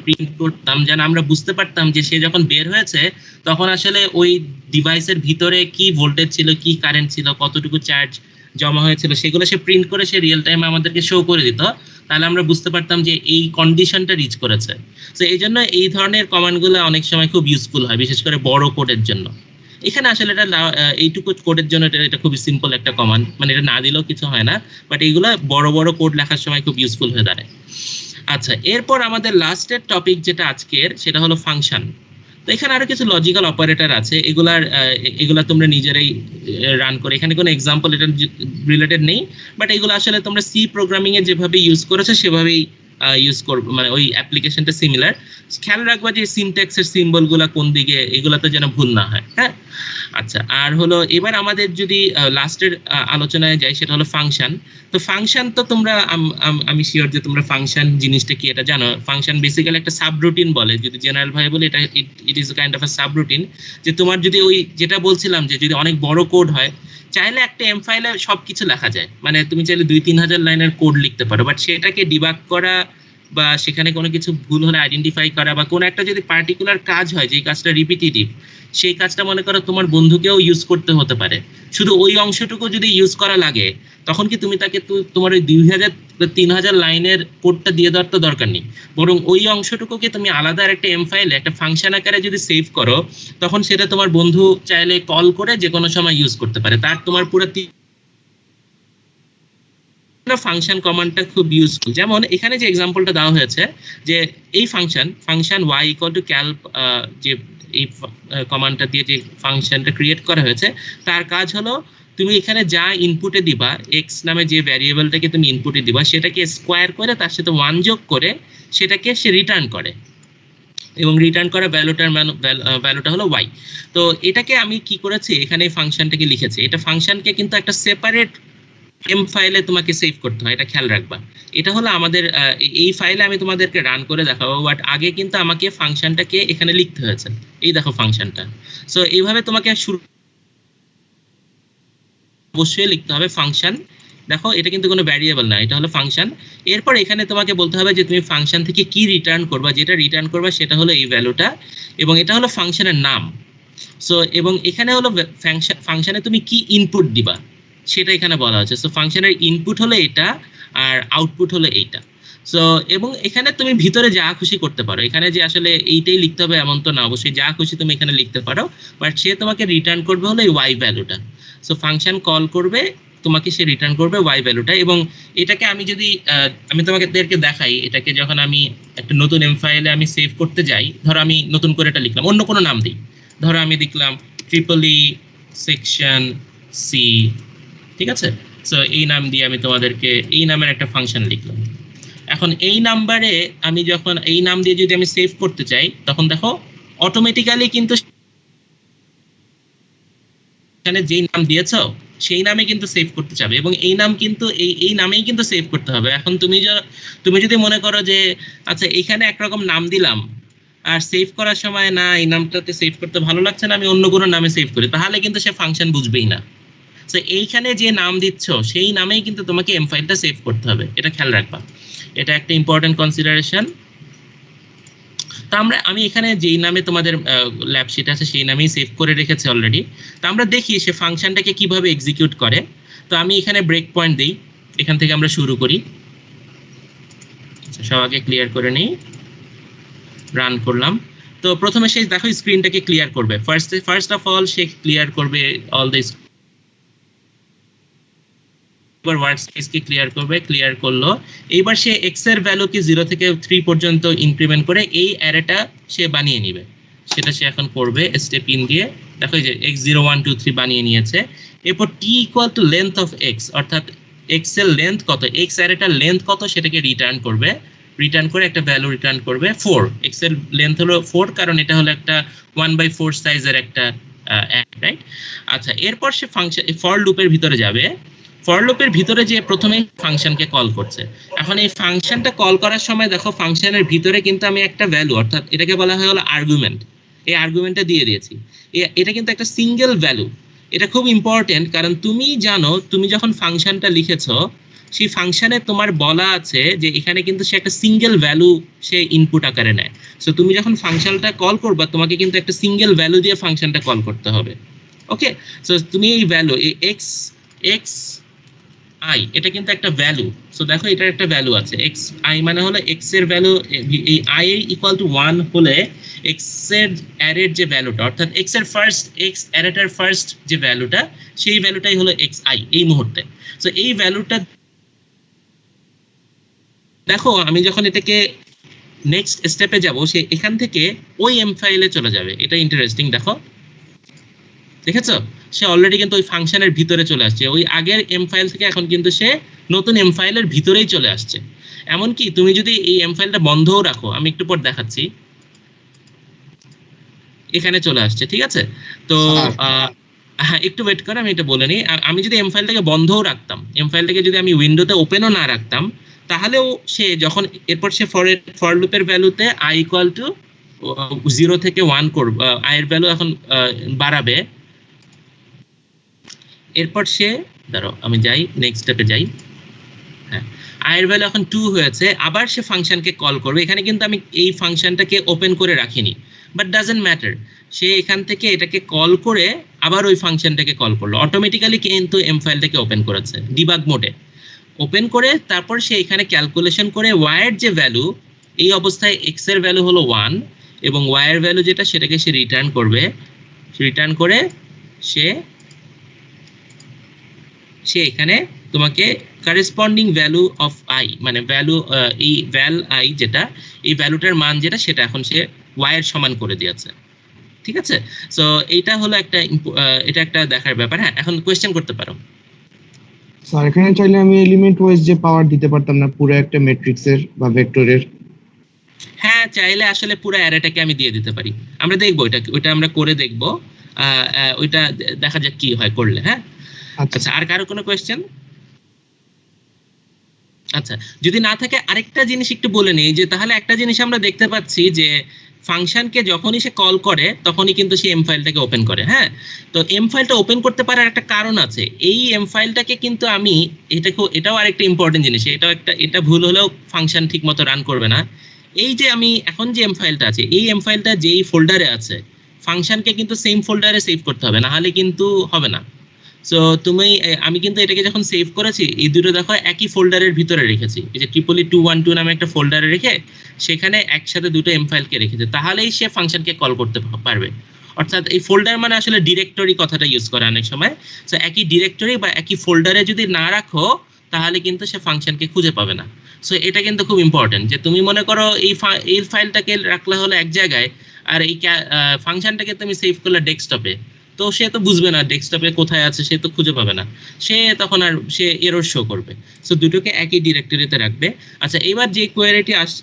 প্রিন্ট করতাম, যেন আমরা বুঝতে পারতাম যে সে যখন বের হয়েছে তখন আসলে ওই ডিভাইসের ভিতরে কি ভোল্টেজ ছিল, কি কারেন্ট ছিল, কতটুকু চার্জ জমা হয়েছিল, সেগুলো সে প্রিন্ট করে সে রিয়েল টাইমে আমাদেরকে শো করে দিত। তাহলে আমরা বুঝতে পারতাম যে এই কন্ডিশনটা রিচ করেছে। তো এই জন্য এই ধরনের কমান্ডগুলো অনেক সময় খুব ইউজফুল হয়, বিশেষ করে বড় কোডের জন্য। এখানে আসলে এটা এইটুকু কোডের জন্য এটা খুবই সিম্পল একটা কমান্ড, মানে এটা না দিলেও কিছু হয় না, বাট এইগুলো বড় বড় কোড লেখার সময় খুব ইউজফুল হয়ে দাঁড়ায়। আচ্ছা, এরপর আমাদের লাস্টের টপিক যেটা আজকের, সেটা হলো ফাংশন। তো এখানে আরো কিছু লজিক্যাল অপারেটর আছে, এগুলা তোমরা নিজেরাই রান করে, এখানে কোনো এক্সাম্পল এটা রিলেটেড নেই, বাট এগুলো আসলে তোমরা সি প্রোগ্রামিং এ যেভাবে ইউজ করেছো সেভাবেই ইউজ করবে, মানে ওই অ্যাপ্লিকেশনটা সিমিলার। খেয়াল রাখবা যে সিনট্যাক্সের সিম্বল গুলা কোন দিকে, এগুলাতে যেন ভুল না হয়, হ্যাঁ। আচ্ছা, আর হলো এবার আমাদের যদি লাস্টের আলোচনায় যাই, সেটা হলো ফাংশন। তো ফাংশন তো তোমরা আমি শিওর যে তোমরা ফাংশন জিনিসটা কি এটা জানো। ফাংশন বেসিক্যালি একটা সাবরুটিন বলে, যদি জেনারেল ভাবে বলি এটা it is kind of a subroutine. যে তোমার যদি ওই যেটা বলছিলাম যে যদি অনেক বড় কোড হয়, চাইলে একটা এম ফাইলে সবকিছু লেখা যায়, মানে তুমি চাইলে 2-3 হাজার লাইনের কোড লিখতে পারো, বাট সেটাকে ডিবাগ করা বা সেখানে কোনো কিছু ভুল হলে আইডেন্টিফাই করা, বা কোনো একটা যদি পার্টিকুলার কাজ হয় যে কাজটা রিপিটিটিভ, সেই কাজটা মনে করো তোমার বন্ধুকেও ইউজ করতে হতে পারে, শুধু ওই অংশটুকু যদি ইউজ করা লাগে, তখন কি তুমি তাকে তোমার ওই 2000-3000 লাইনের কোডটা দিয়ে দেওয়ার তো দরকার নেই, বরং ওই অংশটুকুকে তুমি আলাদা একটা এম ফাইলে একটা ফাংশন আকারে যদি সেভ করো, তখন সেটা তোমার বন্ধু চাইলে কল করে যে কোনো সময় ইউজ করতে পারে। তার তোমার পুরো ফাংশন কমান্ডটা খুব ইউজফুল। যেমন এখানে যে এক্সাম্পলটা দেওয়া হয়েছে, যে এই ফাংশন y = calc, যে এই কমান্ডটা দিয়ে যে ফাংশনটা ক্রিয়েট করা হয়েছে, তার কাজ হলো তুমি এখানে যা ইনপুটে দিবা, x নামে যে ভ্যারিয়েবলটাকে তুমি ইনপুটে দিবা, সেটাকে স্কোয়ার করে তার সাথে 1 যোগ করে সেটাকে সে রিটার্ন করে, এবং রিটার্ন করা ভ্যালুটা হলো y। তো এটাকে আমি কি করেছি, এখানে ফাংশনটাকে লিখেছি। এটা ফাংশনকে কিন্তু একটা সেপারেট এম ফাইলে তোমাকে সেভ করতে হয়, এটা খেয়াল রাখবা। এটা হলো আমাদের এই ফাইলে আমি তোমাদেরকে রান করে দেখাবো, বাট আগে কিন্তু আমাকে ফাংশনটাকে এখানে লিখতে হয়েছে। এই দেখো ফাংশনটা। সো এইভাবে তোমাকে শুরু অবশ্যই লিখতে হবে ফাংশন। দেখো এটা কিন্তু কোনো ভ্যারিয়েবল না, এটা হলো ফাংশন। এরপর এখানে তোমাকে বলতে হবে যে তুমি ফাংশন থেকে কি রিটার্ন করবা, যেটা রিটার্ন করবা সেটা হলো এই ভ্যালুটা, এবং এটা হলো ফাংশনের নাম। সো এবং এখানে হলো ফাংশনে তুমি কি ইনপুট দিবা সেটা এখানে বলা হচ্ছে। সো ফাংশনের ইনপুট হলো এটা, আর আউটপুট হলো এইটা। সো এবং এখানে তুমি ভিতরে যা খুশি করতে পারো, এখানে যে আসলে এইটাই লিখতে হবে এমন তো না, অবশ্যই যা খুশি তুমি এখানে লিখতে পারো, বাট সে তোমাকে রিটার্ন করবে হলো এই ওয়াই ভ্যালুটা। সো ফাংশন কল করবে, তোমাকে সে রিটার্ন করবে ওয়াই ভ্যালুটা। এবং এটাকে আমি যদি আমি তোমাদেরকে দেখাই, এটাকে যখন আমি একটা নতুন এম ফাইলে আমি সেভ করতে যাই, ধরো আমি নতুন করে এটা লিখলাম, অন্য কোনো নাম দিই, ধরো আমি লিখলাম ট্রিপলি সেকশন সি, ঠিক আছে? সো এই নাম দিয়ে আমি তোমাদেরকে এই নামের একটা ফাংশন লিখলাম। এখন এই নাম্বারে আমি যখন এই নাম দিয়ে যদি আমি সেভ করতে চাই, তখন দেখো অটোমেটিক্যালি কিন্তু এখানে যেই নাম দিয়েছো সেই নামে কিন্তু সেভ করতে চাবে, এবং এই নাম কিন্তু এই নামেই কিন্তু সেভ করতে হবে। এখন তুমি যদি মনে করো যে আচ্ছা এখানে একরকম নাম দিলাম আর সেভ করার সময় না এই নামটাতে সেভ করতে ভালো লাগছে না, আমি অন্য কোনো নামে সেভ করি, তাহলে কিন্তু সে ফাংশন বুঝবেই না। তো এইখানে যে নাম দিচ্ছ সেই নামেই কিন্তু তোমাকে এম ফাইলটা সেভ করতে হবে, এটা খেয়াল রাখবা, এটা একটা ইম্পর্টেন্ট কনসিডারেশন। তো আমি এখানে যেই নামে তোমাদের ল্যাব শিট আছে সেই নামেই সেভ করে রেখেছি অলরেডি। তো আমরা দেখি সে ফাংশনটাকে কিভাবে এক্সিকিউট করে। তো আমি এখানে ব্রেক পয়েন্ট দিই, এখান থেকে আমরা শুরু করি। সবাইকে ক্লিয়ার করে নিই, রান করলাম। তো প্রথমে সে দেখো স্ক্রিনটাকে ক্লিয়ার করবে, first of all say clear করবে অল দ্য ওয়ার্কস্পেসকে ক্লিয়ার করবে, ক্লিয়ার করলো। এইবার সে এক্স এর ভ্যালুকে 0 থেকে 3 পর্যন্ত ইনক্রিমেন্ট করে এই অ্যারেটা সে বানিয়ে নেবে, সেটা সে এখন করবে স্টেপ ইন দিয়ে। দেখো যে x 0 1 2 3 বানিয়ে নিয়েছে। এরপর t equal to length of x, অর্থাৎ x এর লেন্থ কত, x অ্যারেটার লেন্থ কত সেটাকে রিটার্ন করবে, রিটার্ন করে একটা ভ্যালু রিটার্ন করবে 4। x এর লেন্থ হলো 4 কারণ এটা হলো একটা 1/4 সাইজের একটা রাইট। আচ্ছা, এরপর সে ফাংশন ফর লুপের ভিতরে যাবে, ফর লুপের ভিতরে যে প্রথমে ফাংশনকে কল করছে। এখন এই ফাংশনটা কল করার সময় দেখো ফাংশনের ভিতরে কিন্তু আমি একটা ভ্যালু, অর্থাৎ এটাকে বলা হয় হলো আর্গুমেন্ট, এই আর্গুমেন্টটা দিয়ে দিয়েছি। এটা কিন্তু একটা সিঙ্গেল ভ্যালু, এটা খুব ইম্পর্টেন্ট, কারণ তুমি জানো তুমি যখন ফাংশনটা লিখেছো সেই ফাংশনে তোমার বলা আছে যে এখানে কিন্তু সে একটা সিঙ্গেল ভ্যালু সে ইনপুট আকারে নেয়। সো তুমি যখন ফাংশনটা কল করবা তোমাকে কিন্তু একটা সিঙ্গেল ভ্যালু দিয়ে ফাংশনটা কল করতে হবে। ওকে, সো তুমি এই ভ্যালু এই এক্স আই, এটা কিন্তু একটা ভ্যালু। সো দেখো এটার একটা ভ্যালু আছে, এক্স আই মানে হলো এক্স এর ভ্যালু, এই আই ইকুয়াল টু 1 হলে এক্স এর অ্যারের যে ভ্যালুটা, অর্থাৎ এক্স এর ফার্স্ট এক্স অ্যারেটার ফার্স্ট যে ভ্যালুটা সেই ভ্যালুটাই হলো এক্স আই এই মুহূর্তে। সো এই ভ্যালুটা দেখো আমি যখন এটাকে নেক্সট স্টেপে যাব সে এখান থেকে ওই এম ফাইলে চলে যাবে। এটা ইন্টারেস্টিং, দেখো দেখেছো সে অলরেডি কিন্তু ওই ফাংশনের ভিতরে চলে আসছে, ওই আগের এম ফাইল থেকে এখন কিন্তু সে নতুন এম ফাইলের ভিতরেই চলে আসছে। এমনকি তুমি যদি এই এম ফাইলটা বন্ধও রাখো, আমি একটু পর দেখাচ্ছি, এখানে চলে আসছে, ঠিক আছে? তো হ্যাঁ একটু ওয়েট করে আমি এটা বলে নিই। আমি যদি এম ফাইলটাকে বন্ধও রাখতাম, এম ফাইলটাকে যদি আমি উইন্ডোতে ওপেনও না রাখতাম, তাহলেও সে যখন এরপর সে ফর লুপের ভ্যালুতে আই ইকুয়াল টু 0 থেকে 1 করবে, আয়ের ভ্যালু এখন বাড়াবে। এরপর সে ধরো আমি যাই নেক্সট স্টেপে যাই, হ্যাঁ আয়ের ভ্যালু এখন 2 হয়েছে, আবার সে ফাংশনকে কল করবে। এখানে কিন্তু আমি এই ফাংশনটাকে ওপেন করে রাখিনি, বাট ডাজন্ট ম্যাটার, সে এখান থেকে এটাকে কল করে আবার ওই ফাংশনটাকে কল করলো, অটোমেটিক্যালি কিন্তু এম ফাইলটাকে ওপেন করেছে ডিবাগ মোডে, ওপেন করে তারপর সে এখানে ক্যালকুলেশন করে ওয়াইয়ের যে ভ্যালু, এই অবস্থায় এক্স এর ভ্যালু হলো 1 এবং ওয়াইয়ের ভ্যালু যেটা সেটাকে সে রিটার্ন করবে, রিটার্ন করে সে এখানে তোমাকে করেসপন্ডিং ভ্যালু অফ আই, মানে ভ্যালু এই ভ্যাল আই যেটা, এই ভ্যালুটার মান যেটা সেটা এখন সে ওয়াই এর সমান করে দিয়েছে, ঠিক আছে? সো এইটা হলো একটা এটা একটা দেখার ব্যাপার। হ্যাঁ এখন কোয়েশ্চেন করতে পারো। স্যার এখানে চাইলে আমি এলিমেন্ট ওয়াইজ যে পাওয়ার দিতে পারতাম না পুরো একটা ম্যাট্রিক্সের বা ভেক্টরের? হ্যাঁ চাইলে আসলে পুরো অ্যারেটাকে আমি দিয়ে দিতে পারি, আমরা দেখবো ওইটা আমরা করে দেখবো, ওইটা দেখা যাক কি হয় করলে। হ্যাঁ আচ্ছা, আর কারো কোনো কোয়েশ্চেন? আচ্ছা যদি না থাকে আরেকটা জিনিস একটু বলে নেই, যে তাহলে একটা জিনিস আমরা দেখতে পাচ্ছি যে ফাংশনকে যখনই সে কল করে তখনই কিন্তু সে এম ফাইলটাকে ওপেন করে। হ্যাঁ তো এম ফাইলটা ওপেন করতে পারার একটা কারণ আছে, এই এম ফাইলটাকে কিন্তু আমি এটাও আরেকটা ইম্পর্টেন্ট জিনিস, এটা ভুল হলেও ফাংশন ঠিক মতো রান করবে না। এই যে আমি এখন যে এম ফাইলটা আছে, এই এম ফাইলটা যেই ফোল্ডারে আছে ফাংশনকে কিন্তু সেম ফোল্ডারে সেভ করতে হবে, না হলে কিন্তু হবে না। সো আমি কিন্তু এটাকে যখন সেভ করেছি এই দুটো দেখো একই ফোল্ডারের ভিতরে রেখেছি, এই যে ট্রিপলি 212 নামে একটা ফোল্ডারে রেখে সেখানে একসাথে দুটো এম ফাইলকে রেখেছি, তাহলেই সে ফাংশনকে কল করতে পারবে। অর্থাৎ এই ফোল্ডার মানে আসলে ডিরেক্টরি কথাটা ইউজ করে অনেক সময়। সো একই ডিরেক্টরি বা একই ফোল্ডারে যদি না রাখো তাহলে কিন্তু সে ফাংশনকে খুঁজে পাবে না। সো এটা কিন্তু খুব ইম্পর্টেন্ট যে তুমি মনে করো এই ফাইলটাকে রাখলে হলো এক জায়গায়, আর এই ফাংশনটাকে তুমি সেভ করলে ডেস্কটপে, তো সে তো বুঝবে না ডেস্কটপে কোথায় আছে, সে তো খুঁজে পাবে না, সে তখন আর সে এরর শো করবে। সো দুটোকে একই ডিরেক্টরিতে রাখবে। আচ্ছা, এবার যে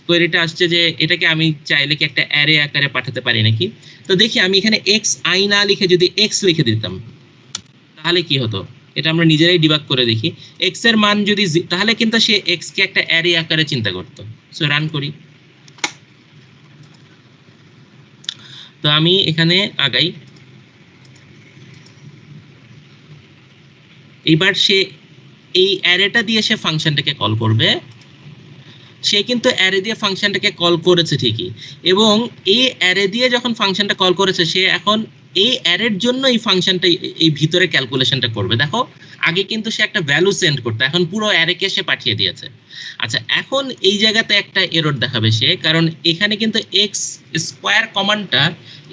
কোয়েরিটা আসছে যে এটাকে আমি চাইলে কি একটা অ্যারে আকারে পাঠাতে পারি নাকি, তো দেখি আমি এখানে এক্স আই না লিখে যদি এক্স লিখে দিতাম তাহলে কি হতো, এটা আমরা নিজেরাই ডিবাগ করে দেখি। এক্স এর মান যদি তাহলে কিন্তু সে এক্স কে একটা অ্যারে আকারে চিন্তা করতো। সো রান করি। তো আমি এখানে আগাই। এবার সে এই অ্যারেটা দিয়ে সে ফাংশনটাকে কল করবে। সে কিন্তু অ্যারে দিয়ে ফাংশনটাকে কল করেছে ঠিকই, এবং এই অ্যারে দিয়ে যখন ফাংশনটা কল করেছে সে এখন এই অ্যারের জন্য এই ফাংশনটা এই ভিতরে ক্যালকুলেশনটা করবে। দেখো আগে কিন্তু সে একটা ভ্যালু সেন্ড করতো, এখন পুরো অ্যারেকে সে পাঠিয়ে দিয়েছে। আচ্ছা, এখন এই জায়গাতে একটা এরর দেখাবে সে, কারণ এখানে কিন্তু এক্স স্কোয়ার কমান্ডটা,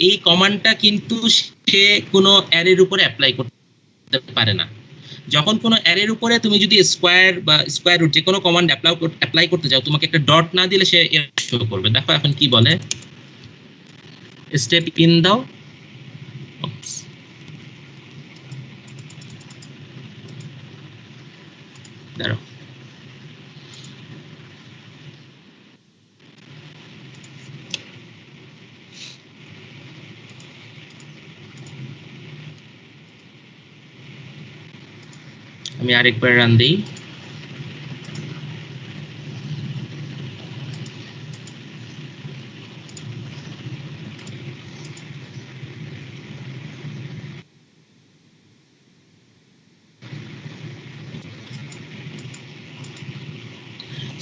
এই কমান্ডটা কিন্তু সে কোনো অ্যারের উপরে অ্যাপ্লাই করতে পারে না। যখন কোনো অ্যারের উপরে তুমি যদি স্কোয়ার বা স্কোয়ার রুট যে কোনো কমান্ড অ্যাপ্লাই করতে যাও, তোমাকে একটা ডট না দিলে সে এরর শো করবে। দেখো এখন কি বলে, স্টেপ ইন দাও, দাঁড়াও, আমি আরেকবার রান দিই।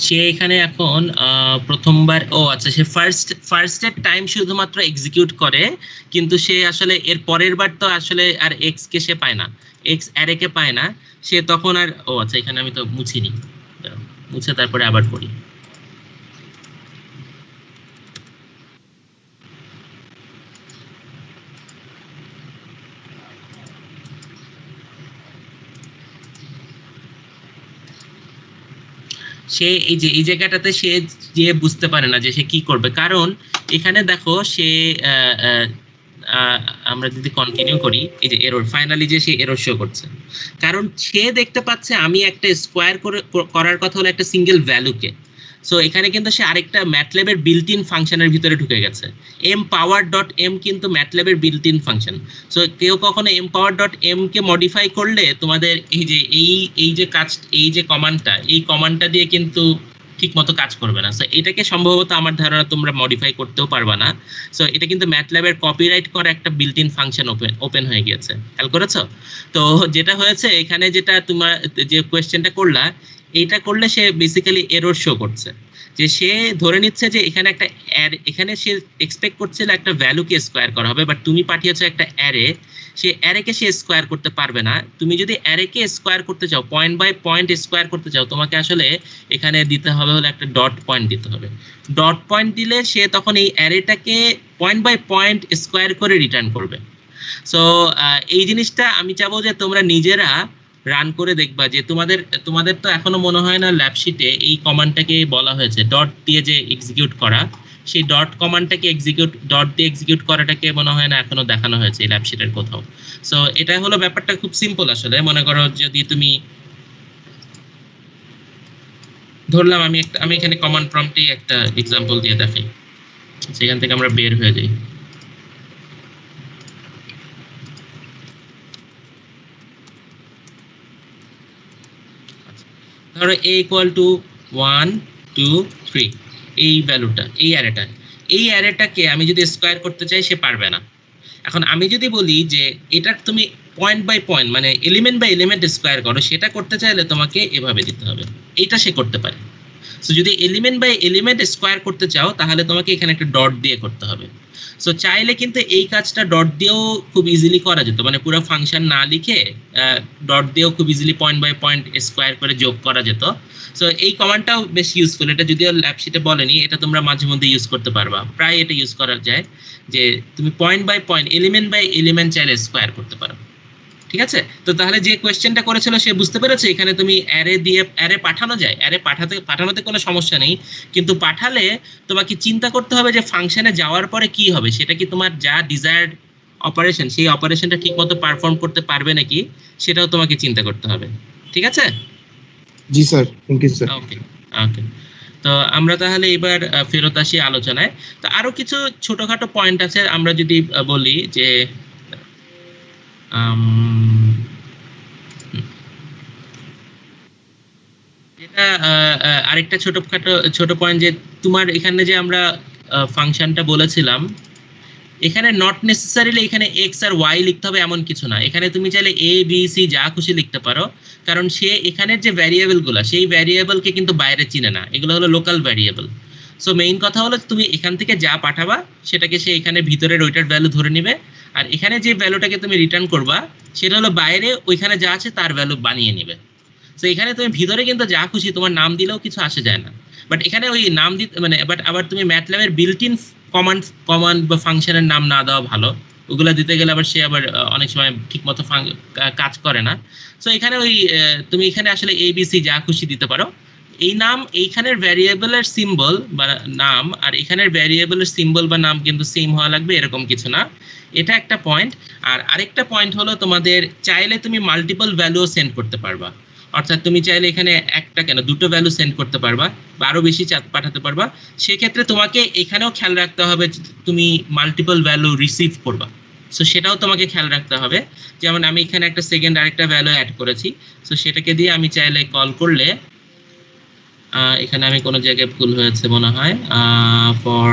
সে এখানে এখন প্রথমবার, ও আচ্ছা, সে ফার্স্টের টাইম শুধুমাত্র এক্সিকিউট করে, কিন্তু সে আসলে এর পরের বার তো আসলে আর এক্স কে সে পায় না, এক্স অ্যারে কে পায় না, সে তখন আর, ও আচ্ছা এখানে আমি তো মুছিনি, মুছে তারপরে আবার করি। সে এই জায়গাটাতে সে যে বুঝতে পারে না যে সে কি করবে, কারণ এখানে দেখো সে আমরা যদি কন্টিনিউ করি, এই যে এরর, ফাইনালি যে সে এরর শো করছে, কারণ সে দেখতে পাচ্ছে আমি একটা স্কোয়ার করার কথা হলো একটা সিঙ্গেল ভ্যালুকে। সো এখানে কিন্তু সে আরেকটা ম্যাটল্যাবের বিল্ট ইন ফাংশনের ভিতরে ঢুকে গেছে। এম পাওয়ার ডট এম কিন্তু ম্যাটল্যাবের বিল্ট ইন ফাংশন। সো কেউ কখনো এম পাওয়ার ডট এম কে মডিফাই করলে তোমাদের এই যে কমান্ডটা দিয়ে কিন্তু ঠিক মতো কাজ করবে না। সো এটাকে সম্ভবত আমার ধারণা তোমরা মডিফাই করতেও পারবা না। সো এটা কিন্তু ম্যাটল্যাবের কপিরাইট করা একটা বিল্ট ইন ফাংশন ওপেন হয়ে গিয়েছে, খেয়াল করেছো? তো যেটা হয়েছে এখানে, যেটা তোমার যে কোয়েশ্চেনটা করলা, এইটা করলে সে বেসিক্যালি এরর শো করছে, যে সে ধরে নিচ্ছে যে এখানে একটা এখানে সে এক্সপেক্ট করছিল একটা ভ্যালুকে স্কোয়ার করা হবে, বাট তুমি পাঠিয়েছো একটা অ্যারে, সে অ্যারেকে সে স্কোয়ার করতে পারবে না। তুমি যদি অ্যারেকে স্কোয়ার করতে চাও, পয়েন্ট বাই পয়েন্ট স্কোয়ার করতে চাও, তোমাকে আসলে এখানে দিতে হবে হলো একটা ডট পয়েন্ট দিতে হবে। ডট পয়েন্ট দিলে সে তখন এই অ্যারেটাকে পয়েন্ট বাই পয়েন্ট স্কোয়ার করে রিটার্ন করবে। সো এই জিনিসটা আমি চাবো যে তোমরা নিজেরা রান করে দেখবা, যে তোমাদের তো এখনো মনে হয় না ল্যাবশিটে এই কমান্ডটাকে বলা হয়েছে ডট দিয়ে যে এক্সিকিউট করা, সেই ডট কমান্ডটাকে ডট দিয়ে এক্সিকিউট করাটাকে মনে হয় না এখনো দেখানো হয়েছে এই ল্যাবশিটের কোথাও। সো এটা হলো ব্যাপারটা, খুব সিম্পল আসলে। মনে করো যদি তুমি ধরলাম আমি এখানে কমান্ড প্রম্পটে একটা এক্সাম্পল দিয়ে দেখাই, সেখান থেকে আমরা বের হয়ে যাই। ধরো a equal to 1 2 3, এই ভ্যালুটা, এই অ্যারেটাকে আমি যদি স্কোয়ার করতে চাই সে পারবে না। এখন আমি যদি বলি যে এটা তুমি পয়েন্ট বাই পয়েন্ট মানে এলিমেন্ট বাই এলিমেন্ট স্কোয়ার করো, সেটা করতে চাইলে তোমাকে এভাবে দিতে হবে, এটা সে করতে পারে। সো যদি এলিমেন্ট বাই এলিমেন্ট স্কোয়ার করতে চাও তাহলে তোমাকে এখানে একটা ডট দিয়ে করতে হবে। সো চাইলে কিন্তু এই কাজটা ডট দিয়েও খুব ইজিলি করা যেত, মানে পুরো ফাংশন না লিখে ডট দিয়েও খুব easily point by point square করে যোগ করা যেত। সো এই কমান্ডটাও বেশ ইউজফুল, এটা যদিও ল্যাব শিটে বলেনি, এটা তোমরা মাঝে মধ্যে ইউজ করতে পারবা, প্রায় এটা ইউজ করা যায় যে তুমি point by point element by element চাইলে স্কোয়ার করতে পারো। ঠিক আছে, তো তাহলে যে কোয়েশ্চেনটা করেছিল সে বুঝতে পেরেছে এখানে তুমি অ্যারে দিয়ে অ্যারে পাঠানো যায়, অ্যারে পাঠানোতে কোনো সমস্যা নেই, কিন্তু পাঠালে তোমাকে চিন্তা করতে হবে যে ফাংশনে যাওয়ার পরে কি হবে, সেটা কি তোমার যা ডিজায়ার্ড অপারেশন সেই অপারেশনটা ঠিকমতো পারফর্ম করতে পারবে নাকি সেটাও তোমাকে চিন্তা করতে হবে। ঠিক আছে? জি স্যার, থ্যাংক ইউ স্যার। ওকে ওকে, তো আমরা তাহলে এবার ফেরত আসি আলোচনায়। তো আরো কিছু ছোটখাটো পয়েন্ট আছে, আমরা যদি বলি যে যেটা আরেকটা ছোট পয়েন্ট যে তোমার এখানে যে আমরা ফাংশনটা বলেছিলাম, এখানে নট নেসেসারিলি এখানে এক্স আর ওয়াই লিখতে হবে এমন কিছু না, এখানে তুমি চাইলে এ বি সি যা খুশি লিখতে পারো, কারণ সে এখানের যে ভ্যারিয়েবল গুলা সেই ভ্যারিয়েবলকে কিন্তু বাইরে চিনে না, এগুলো হলো লোকাল ভ্যারিয়েবল। সো মেইন কথা হলো তুমি এখান থেকে যা পাঠাবা সেটাকে সে এখানে ভিতরের ওইটার ভ্যালু ধরে নিবে, আর এখানে যে ভ্যালুটাকে তুমি রিটার্ন করবা সেটা হলো বাইরে ওইখানে যা আছে তার ভ্যালু বানিয়ে নিবে। তো এখানে তুমি ভিতরে কিন্তু যা খুশি তোমার নাম দিলেও কিছু আসে যায় না, বাট এখানে ওই নাম দিতে মানে বাট আবার তুমি ম্যাটল্যাবের বিল্ট ইন কমান্ড বা ফাংশনের নাম না দেওয়া ভালো, ওগুলা দিতে গেলে আবার সে আবার অনেক সময় ঠিকমতো কাজ করে না। সো এখানে ওই তুমি এখানে আসলে এবিসি যা খুশি দিতে পারো, এই নাম এইখানের ভ্যারিয়েবলের সিম্বল বা নাম আর এখানের ভ্যারিয়েবলের সিম্বল বা নাম কিন্তু সেম হওয়া লাগবে এরকম কিছু না, এটা একটা পয়েন্ট। আর আরেকটা পয়েন্ট হলো তোমাদের চাইলে তুমি মাল্টিপল ভ্যালুও সেন্ড করতে পারবা, অর্থাৎ তুমি চাইলে এখানে একটা কেন দুটো ভ্যালু সেন্ড করতে পারবা বা আরো বেশি পাঠাতে পারবা, সেক্ষেত্রে তোমাকে এখানেও খেয়াল রাখতে হবে তুমি মাল্টিপল ভ্যালু রিসিভ করবা। সো সেটাও তোমাকে খেয়াল রাখতে হবে, যেমন আমি এখানে একটা সেকেন্ড আরেকটা ভ্যালু অ্যাড করেছি, সো সেটাকে দিয়ে আমি চাইলে কল করলে এখানে আমি কোনো জায়গায় ভুল হয়েছে মনে হয়, ফর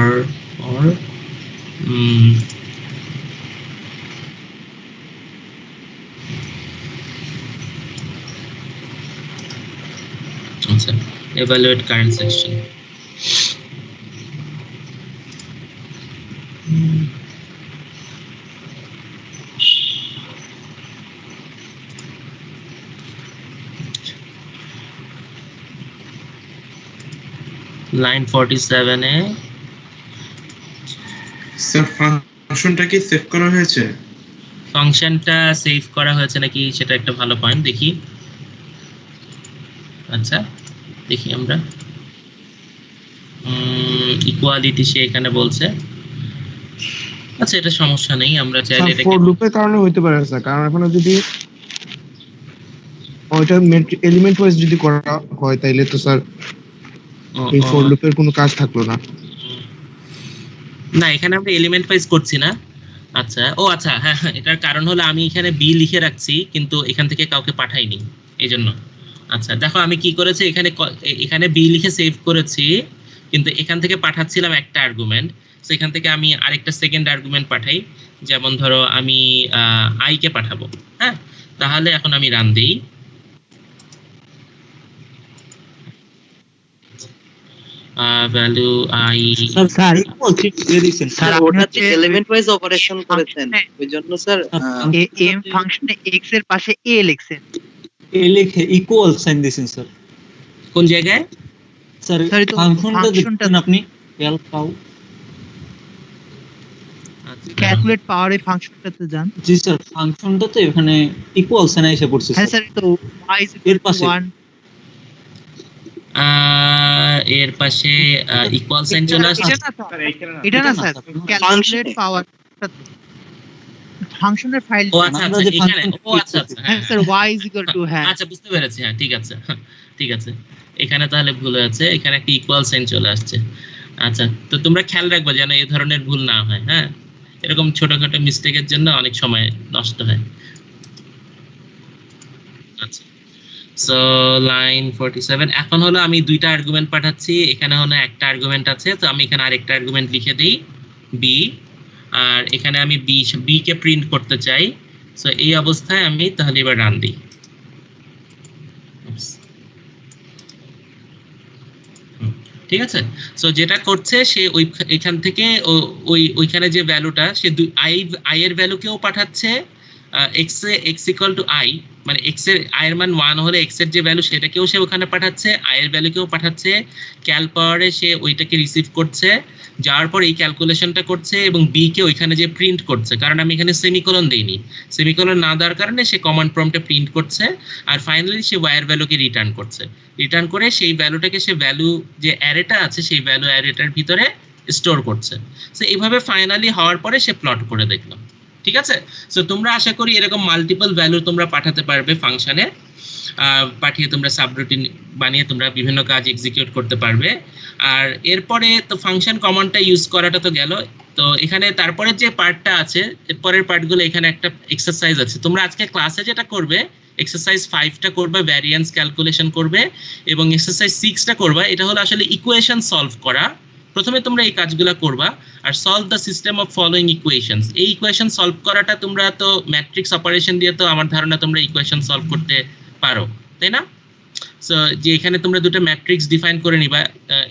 আচ্ছা, evaluate current section. Line 47 এ স্যার ফাংশনটা কি সেভ করা হয়েছে? ফাংশনটা সেভ করা হয়েছে নাকি সেটা একটা ভালো পয়েন্ট, দেখি। আচ্ছা দেখি আমরা, ইকুয়ালিটি সে এখানে বলছে, আচ্ছা এটা সমস্যা নেই, আমরা চাইলে স্যার ফর লুপের কারণে হইতে পারে স্যার, কারণ এখনো যদি ওইটা এলিমেন্ট ওয়াইজ যদি করা হয় তাইলে তো স্যার এই ফর লুপের কোনো কাজ থাকলো না। না এখানে আমরা এলিমেন্ট ওয়াইজ করছি না। আচ্ছা আচ্ছা হ্যাঁ, এটার কারণ হলো আমি এখানে বি লিখে রাখছি কিন্তু এখান থেকে কাউকে পাঠাইনি এই জন্য। আচ্ছা দেখো আমি কি করেছি, এখানে বি লিখে সেভ করেছি কিন্তু এখান থেকে পাঠাচ্ছিলাম একটা আর্গুমেন্ট, তো এখান থেকে আমি আরেকটা সেকেন্ড আর্গুমেন্ট পাঠাই, যেমন ধরো আমি আই কে পাঠাবো। হ্যাঁ, তাহলে এখন আমি রান দিই। ভ্যালু আই স্যার স্যার ওটা যে এলিমেন্ট ওয়াইজ অপারেশন করেছেন ওই জন্য স্যার এম ফাংশনে এক্স এর পাশে এ লিখছেন, এ লিখে ইকুয়াল সাইন দিয়েছেন স্যার। কোন জায়গায় স্যার Sorry, তো ফাংশনটা ফাংশনটা দেখুন আপনি এল পাও। ক্যালকুলেট পাওয়ার এই ফাংশনটাতে যান। জি স্যার, ফাংশনটাতে এখানে ইকুয়াল সাইন এসে পড়ছে হ্যাঁ স্যার। স্যার, তো y এর পাশে 1 এর পাশে ইকুয়াল সাইন চলে আসছে। এটা না স্যার, ক্যালকুলেট পাওয়ার ফাংশনের ফাইল। ও আচ্ছা আচ্ছা এখানে, ও আচ্ছা আচ্ছা হ্যাঁ স্যার, y হ্যাঁ আচ্ছা বুঝতে পেরেছি, হ্যাঁ ঠিক আছে ঠিক আছে, এখানে তাহলে ভুল হয়েছে, এখানে একটা ইকুয়াল সাইন চলে আসছে। আচ্ছা তো তোমরা খেয়াল রাখবে যেন এই ধরনের ভুল না হয়। হ্যাঁ, এরকম ছোটখাটো মিস্টেকের জন্য অনেক সময় নষ্ট হয়। আচ্ছা সো লাইন 47 এখন হলো আমি দুইটা আর্গুমেন্ট পাঠাচ্ছি, এখানে হলো একটা আর্গুমেন্ট আছে, তো আমি এখানে আরেকটা আর্গুমেন্ট লিখে দিই বি, আর এখানে আমি বি কে প্রিন্ট করতে চাই। সো এই অবস্থায় আমি তাহলে এবার রান দিই। ঠিক আছে? সো যেটা করছে সে এখান থেকে ওইখানে যে ভ্যালুটা সে আই এর ভ্যালুকেও পাঠাচ্ছে x ইকুয়াল টু আই, মানে x এর আই এর মান 1 হলে x এর যে ভ্যালু সেটাকেও সে ওখানে পাঠাচ্ছে, আই এর ভ্যালুকেও পাঠাচ্ছে, ক্যাল পাওয়ারে সে ওইটাকে রিসিভ করছে, যাওয়ার পর এই ক্যালকুলেশনটা করছে এবং বি কে ওইখানে যে প্রিন্ট করছে, কারণ আমি এখানে সেমিকোলন দেইনি, সেমিকোলন না দেওয়ার কারণে সে কমান্ড প্রম্পটে প্রিন্ট করছে, আর ফাইনালি সে y এর ভ্যালুকে রিটার্ন করছে, রিটার্ন করে সেই ভ্যালুটাকে সে ভ্যালু যে অ্যারেটা আছে সেই ভ্যালু অ্যারেটার ভিতরে স্টোর করছে। সো এইভাবে ফাইনালি হওয়ার পরে সে প্লট করে দেখলো। ঠিক আছে? সো তোমরা আশা করি এরকম মাল্টিপল ভ্যালু তোমরা পাঠাতে পারবে ফাংশনে, পাঠিয়ে তোমরা সাবরুটিন বানিয়ে তোমরা বিভিন্ন কাজ এক্সিকিউট করতে পারবে। আর এরপরে তো ফাংশন কমান্ডটা ইউজ করাটা তো গেল, তো এখানে তারপরে যে পার্টটা আছে, এরপরের পার্টগুলো এখানে একটা এক্সারসাইজ আছে। তোমরা আজকে ক্লাসে যেটা করবে এক্সারসাইজ 5টা করবে, ভ্যারিয়েন্স ক্যালকুলেশন করবে, এবং এক্সারসাইজ 6টা করবে, এটা হলো আসলে ইকুয়েশন সলভ করা। প্রথমে তোমরা এই কাজগুলো করবা আর solve the system of following equations. এই ইকুয়েশন সলভ করাটা তোমরা তো ম্যাট্রিক্স অপারেশন দিয়ে তো আমার ধারণা তোমরা ইকুয়েশন সলভ করতে পারো, তাই না? সো যে এখানে তোমরা দুটো ম্যাট্রিক্স ডিফাইন করে নিবা,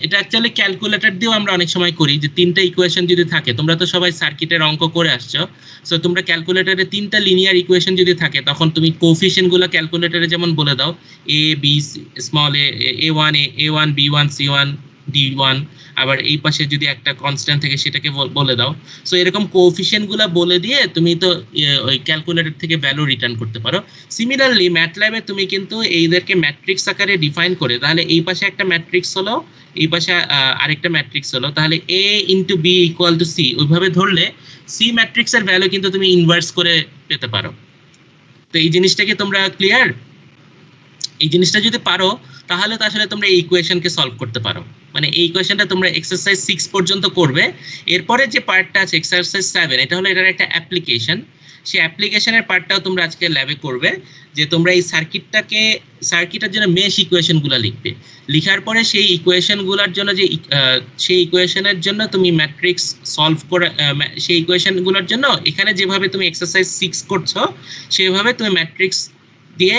এটা অ্যাকচুয়ালি ক্যালকুলেটর দিয়েও আমরা অনেক সময় করি, যে তিনটা ইকুয়েশন যদি থাকে, তোমরা তো সবাই সার্কিটের অঙ্ক করে আসছো, সো তোমরা ক্যালকুলেটরে তিনটা লিনিয়ার ইকুয়েশন যদি থাকে তখন তুমি কোএফিশিয়েন্ট গুলো ক্যালকুলেটরে যেমন বলে দাও, A B small A one এ1 B one সি1 D one, আবার এই পাশে যদি একটা কনস্ট্যান্ট থাকে সেটাকে বলে দাও। সো এরকম কোএফিশিয়েন্ট গুলো বলে দিয়ে তুমি তো ওই ক্যালকুলেটর থেকে ভ্যালু রিটার্ন করতে পারো। সিমিলারলি ম্যাটল্যাবে তুমি কিন্তু এইদেরকে ম্যাট্রিক্স আকারে ডিফাইন করে, তাহলে এই পাশে একটা ম্যাট্রিক্স হলো, এই পাশে আরেকটা ম্যাট্রিক্স হলো, তাহলে A into B equal to C, ওইভাবে ধরলে সি ম্যাট্রিক্সের ভ্যালু কিন্তু তুমি ইনভার্স করে পেতে পারো। তো এই জিনিসটাকে তোমরা ক্লিয়ার? এই জিনিসটা যদি পারো তাহলে তো আসলে তোমরা এই ইকুয়েশনকে সলভ করতে পারো। মানে এই ইকুয়েশনটা তোমরা এক্সারসাইজ 6 পর্যন্ত করবে, এরপরে যে পার্টটা আছে এক্সারসাইজ 7, এটা হলো এটার একটা অ্যাপ্লিকেশন। সেই অ্যাপ্লিকেশনের পার্টটাও তোমরা আজকে ল্যাবে করবে, যে তোমরা এই সার্কিটের জন্য মেশ ইকুয়েশনগুলো লিখবে, লিখার পরে সেই ইকুয়েশনগুলোর জন্য যে সেই ইকুয়েশনের জন্য তুমি ম্যাট্রিক্স সলভ করে, সেই ইকুয়েশনগুলোর জন্য এখানে যেভাবে তুমি এক্সারসাইজ 6 করছো সেইভাবে তুমি ম্যাট্রিক্স দিয়ে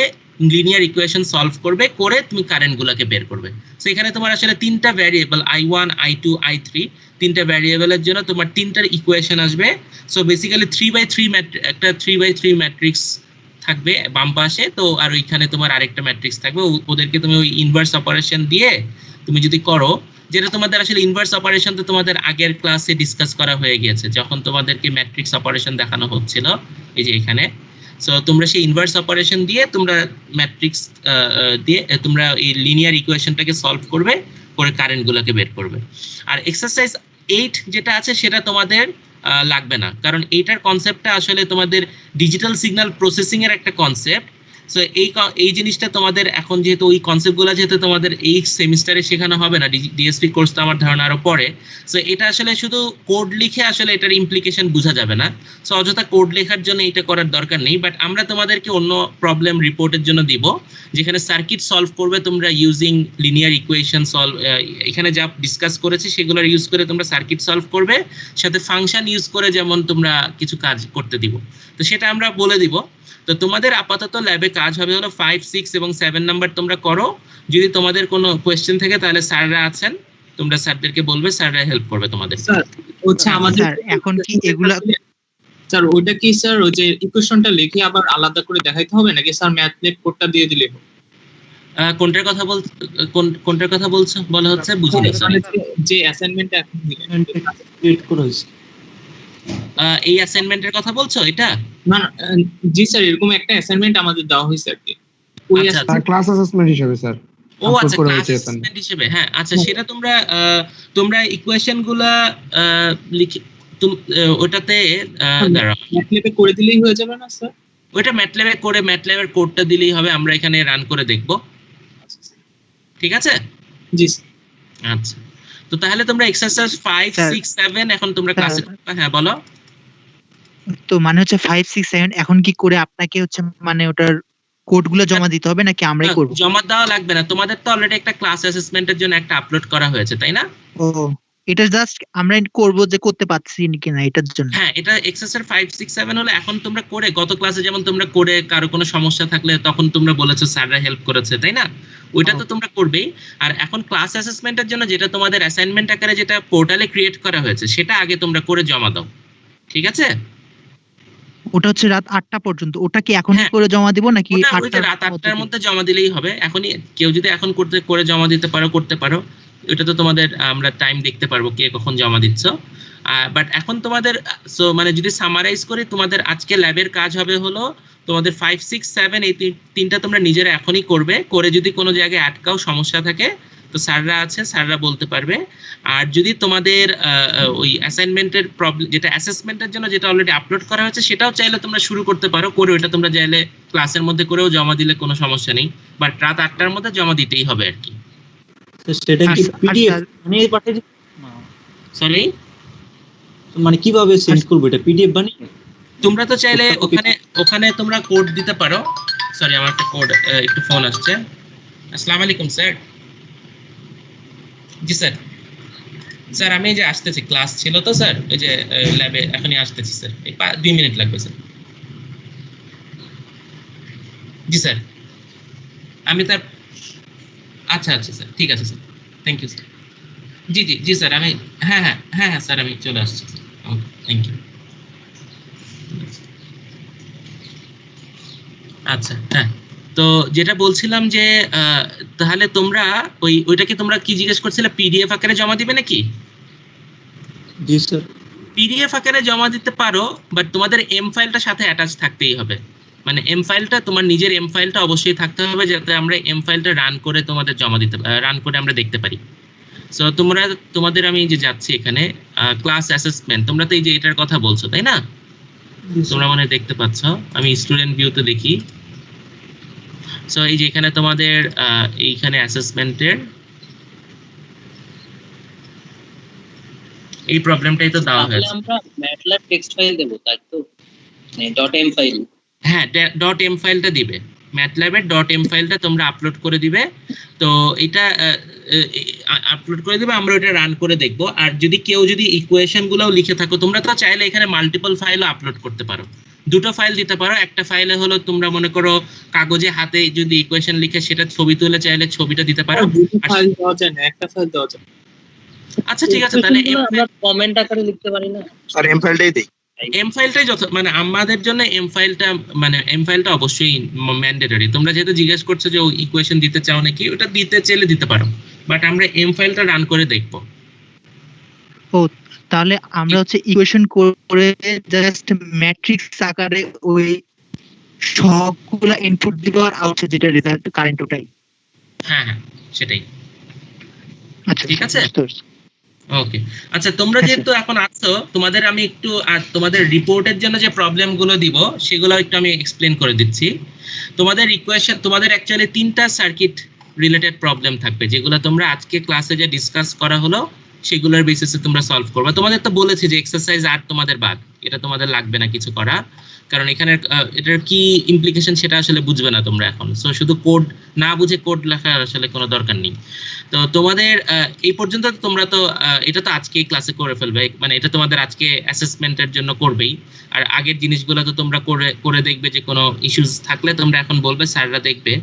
লিনিয়ার ইকুয়েশন সলভ করবে, করে তুমি কারেন্টগুলোকে বের করবে। সো এখানে তোমার আসলে তিনটা ভ্যারিয়েবল i1 i2 i3, তিনটা ভ্যারিয়েবলের জন্য তোমার তিনটার ইকুয়েশন আসবে। সো বেসিক্যালি 3/3 একটা 3/3 ম্যাট্রিক্স থাকবে বাম পাশে, তো আর ওইখানে তোমার আরেকটা ম্যাট্রিক্স থাকবে, ওদেরকে তুমি ওই ইনভার্স অপারেশন দিয়ে তুমি যদি করো, যেটা তোমাদের আসলে ইনভার্স অপারেশন তো তোমাদের আগের ক্লাসে ডিসকাস করা হয়ে গিয়েছে যখন তোমাদেরকে ম্যাট্রিক্স অপারেশন দেখানো হচ্ছিল, এই যে এখানে। সো তোমরা সেই ইনভার্স অপারেশন দিয়ে তোমরা ম্যাট্রিক্স দিয়ে তোমরা এই লিনিয়ার ইকুয়েশনটাকে সলভ করবে, করে কারেন্টগুলোকে বের করবে। আর এক্সারসাইজ 8 যেটা আছে সেটা তোমাদের লাগবে না, কারণ এইটার কনসেপ্টটা আসলে তোমাদের ডিজিটাল সিগন্যাল প্রসেসিং এর একটা কনসেপ্ট। সো এই জিনিসটা তোমাদের এখন যেহেতু ওই কনসেপ্টগুলো যেহেতু তোমাদের এই সেমিস্টারে শেখানো হবে না, ডিএসপি কোর্স তো আমার ধারণা আরো পরে, সো এটা আসলে শুধু কোড লিখে আসলে এটার ইমপ্লিকেশন বোঝা যাবে না। সো অযথা কোড লেখার জন্য এটা করার দরকার নেই, বাট আমরা তোমাদেরকে অন্য প্রবলেম রিপোর্টের জন্য দিব, যেখানে সার্কিট সলভ করবে তোমরা ইউজিং লিনিয়ার ইকুয়েশন সলভ, এখানে যা ডিসকাস করেছি সেগুলোর ইউজ করে তোমরা সার্কিট সলভ করবে, সাথে ফাংশন ইউজ করে যেমন তোমরা কিছু কাজ করতে দিব, তো সেটা আমরা বলে দিব। তো তোমাদের আপাতত ল্যাবে কাজ হবে হলো 5, 6 এবং 7 নাম্বার তোমরা করো। যদি তোমাদের কোনো কোয়েশ্চেন থাকে তাহলে স্যাররা আছেন, তোমরা স্যারদেরকে বলবে, স্যাররা হেল্প করবে তোমাদের। স্যার হচ্ছে আমাদের স্যার এখন কি এগুলা স্যার ওইটা কি স্যার ওই যে ইকুয়েশনটা লিখে আবার আলাদা করে দেখাইতে হবে নাকি স্যার ম্যাথলেট কোডটা দিয়ে দিলে হবে? কোনটার কথা বলছো বলা হচ্ছে বুঝিনি। যে অ্যাসাইনমেন্টটা এখন ক্রিয়েট করা হয়েছে, এই অ্যাসাইনমেন্টের কথা বলছো? এটা না না, জি স্যার এরকম একটা অ্যাসাইনমেন্ট আমাদের দেওয়া হয়েছে আর কি, ওই আচ্ছা, ক্লাস অ্যাসেসমেন্ট হিসেবে স্যার। ও আচ্ছা, ক্লাস অ্যাসাইনমেন্ট হিসেবে, হ্যাঁ আচ্ছা, সেটা তোমরা ইকুয়েশন গুলা লিখে ওটাতে দাঁড়াও, ম্যাথলেটে করে দিলেই হয়ে যাবে না স্যার? ওইটা ম্যাটল্যাবে করে ম্যাটল্যাবের কোডটা দিলেই হবে, আমরা এখানে রান করে দেখব। ঠিক আছে? জি স্যার। আচ্ছা, তো তাহলে তোমরা এক্সারসাইজ 5, 6, 7 এখন তোমরা ক্লাসে, হ্যাঁ বলো। তো মানে হচ্ছে 5, 6, 7 এখন কি করে আপনাকে হচ্ছে মানে ওটার কোডগুলো জমা দিতে হবে নাকি আমরাই করব? জমা দেওয়া লাগবে না, তোমাদের তো অলরেডি একটা ক্লাস অ্যাসেসমেন্টের জন্য একটা আপলোড করা হয়েছে, তাই না? ও এটা জাস্ট আমরা করব যে করতে পারছি কিনা এটার জন্য। হ্যাঁ, এটা এক্সারসাইজ 5 6 7 হলো এখন তোমরা করে গত ক্লাসে যেমন তোমরা করে কারো কোনো সমস্যা থাকলে তখন তোমরা বলেছো স্যাররা হেল্প করেছে, তাই না? ওইটা তো তোমরা করবেই। আর এখন ক্লাস অ্যাসেসমেন্টের জন্য যেটা তোমাদের অ্যাসাইনমেন্ট আকারে যেটা পোর্টালে ক্রিয়েট করা হয়েছে সেটা আগে তোমরা করে জমা দাও, ঠিক আছে? ওটা হচ্ছে রাত 8টা পর্যন্ত, ওটা কি এখন হ্যাঁ। করে জমা দিব নাকি ওটা 8টা রাত 8টার মধ্যে জমা দিলেই হবে। এখনই কেউ যদি এখন করে জমা দিতে পারো করতে পারো, এটা তো তোমাদের আমরা টাইম দেখতে পারবো কে কখন জমা দিচ্ছ। বাট এখন তোমাদের মানে যদি সামারাইজ করি, তোমাদের আজকে ল্যাবের কাজ হবে হলো তোমাদের 5 6 7 এই তিনটা তোমরা নিজেরা এখনই করবে। করে যদি কোনো জায়গায় আটকাও সমস্যা থাকে তো স্যাররা আছে, স্যাররা বলতে পারবে। আর যদি তোমাদের ওই অ্যাসাইনমেন্টের প্রবলেম যেটা অ্যাসেসমেন্টের জন্য যেটা অলরেডি আপলোড করা হয়েছে সেটাও চাইলে তোমরা শুরু করতে পারো, করে ওটা তোমরা চাইলে ক্লাসের মধ্যে করেও জমা দিলে কোনো সমস্যা নেই, বাট রাত 8টার মধ্যে জমা দিতেই হবে আর কি। তো সেটা কি আচ্ছা, পিডিএফ আচ্ছা। বানিয়ে পাঠিয়ে দিই? সরি, মানে কিভাবে সেন্ড করবো এটা, পিডিএফ বানিয়ে? তোমরা তো চাইলে ওখানে তোমরা কোড দিতে পারো। সরি, আমার একটা কোড একটু ফোন আসছে। আসসালামু আলাইকুম স্যার। জি স্যার। স্যার আমি এই যে আসতেছি, ক্লাস ছিল তো স্যার, এই যে ল্যাবে এখনই আসতেছি স্যার, এই 2 মিনিট লাগবে স্যার। জি স্যার, আমি তার আচ্ছা আচ্ছা স্যার, ঠিক আছে স্যার, থ্যাংক ইউ স্যার। জি জি জি স্যার, আমি হ্যাঁ হ্যাঁ হ্যাঁ হ্যাঁ স্যার, আমি চলে আসছি স্যার। Okay, thank you. আচ্ছা, হ্যাঁ, তো যেটা বলছিলাম যে তাহলে তোমরা ওইটাকে তোমরা কি জিজ্ঞেস করছিলে, পিডিএফ আকারে জমা দিবে নাকি? জি স্যার। পিডিএফ আকারে জমা দিতে পারো, বাট তোমাদের এম ফাইলটা সাথে অ্যাটাচ থাকতেই হবে। মানে এম ফাইলটা, তোমার নিজের এম ফাইলটা অবশ্যই থাকতে হবে, যাতে আমরা এম ফাইলটা রান করে তোমাদের জমা দিতে রান করে আমরা দেখতে পারি। সো তোমাদের আমি যে যাচ্ছি এখানে ক্লাস অ্যাসেসমেন্ট, তোমরা তো এই যে এটার কথা বলছো তাই না? তোমরা মনে হয় দেখতে পাচ্ছ, আমি স্টুডেন্ট ভিউতে দেখি। সো এই যে এখানে তোমাদের এইখানে অ্যাসেসমেন্টের এই প্রবলেমটাই তো দেওয়া হয়েছে। আমরা ম্যাটল্যাব টেক্সট ফাইল দেব, তাই তো? মানে .m ফাইল। হ্যাঁ, .m ফাইলটা দিবে, ম্যাটল্যাবের .m ফাইলটা তোমরা আপলোড করে দিবে। তো এটা আপলোড করে দিবে, আমরা ওটা রান করে দেখব। আর যদি কেউ যদি ইকুয়েশন গুলোও লিখে থাকো, তোমরা তো চাইলে এখানে মাল্টিপল ফাইলও আপলোড করতে পারো, দুটো ফাইল দিতে পারো। একটা ফাইলে হলো তোমরা মনে করো কাগজে হাতে যদি ইকুয়েশন লিখে সেটা ছবি তুলে চাইলে ছবিটা দিতে পারো। ফাইল দেওয়া যায় না, একটা ফাইল দেওয়া যায়। আচ্ছা ঠিক আছে, তাহলে আমরা কমেন্ট আকারে লিখতে পারি না? স্যার এম ফাইলটাই দেই। এম ফাইলটাই মানে আমাদের জন্য এম ফাইলটা অবশ্যই ম্যান্ডেটরি। তোমরা যেহেতু জিজ্ঞেস করছো যে ইকুয়েশন দিতে চাও নাকি, ওটা দিতে চাইলে দিতে পারো, বাট আমরা এম ফাইলটা রান করে দেখবো। ও, তাহলে আমরা হচ্ছে ইকুয়েশন করে জাস্ট ম্যাট্রিক্স আকারে ওই সবগুলা ইনপুট দিব আর আউটপুট যেটা রেজাল্ট কারেন্ট ওটাই। হ্যাঁ হ্যাঁ, সেটাই। আচ্ছা, ঠিক আছে। বুঝতে পারছি। ওকে, আচ্ছা তোমরা হ্যাঁ, যেহেতু এখন আসছো, তোমাদের আমি একটু আর তোমাদের রিপোর্টের জন্য যে প্রবলেম গুলো দিব সেগুলো একটু আমি এক্সপ্লেন করে দিচ্ছি। তোমাদের ইকুয়েশন, তোমাদের অ্যাকচুয়ালি 3টা সার্কিট রিলেটেড প্রবলেম থাকবে, যেগুলো তোমরা আজকে ক্লাসে যে ডিসকাস করা হলো সেগুলোর বেসিসে তোমরা সলভ করবে। তোমাদের তো বলেছি যে এক্সারসাইজ 8 তোমাদের বাদ, এটা তোমাদের লাগবে না কিছু করা, কারণ এখানে এটার কি ইমপ্লিকেশন সেটা আসলে বুঝবে না তোমরা এখন। সো শুধু কোড না বুঝে কোড লেখার আসলে কোনো দরকার নেই। তো তোমাদের এই পর্যন্ত তোমরা তো এটা তো আজকে ক্লাসে করে ফেলবে, মানে এটা তোমাদের আজকে অ্যাসেসমেন্টের জন্য করবেই। আর আগের জিনিসগুলো তো তোমরা করে দেখবে, যে কোনো ইস্যুস থাকলে তোমরা এখন বলবে, স্যাররা দেখবে।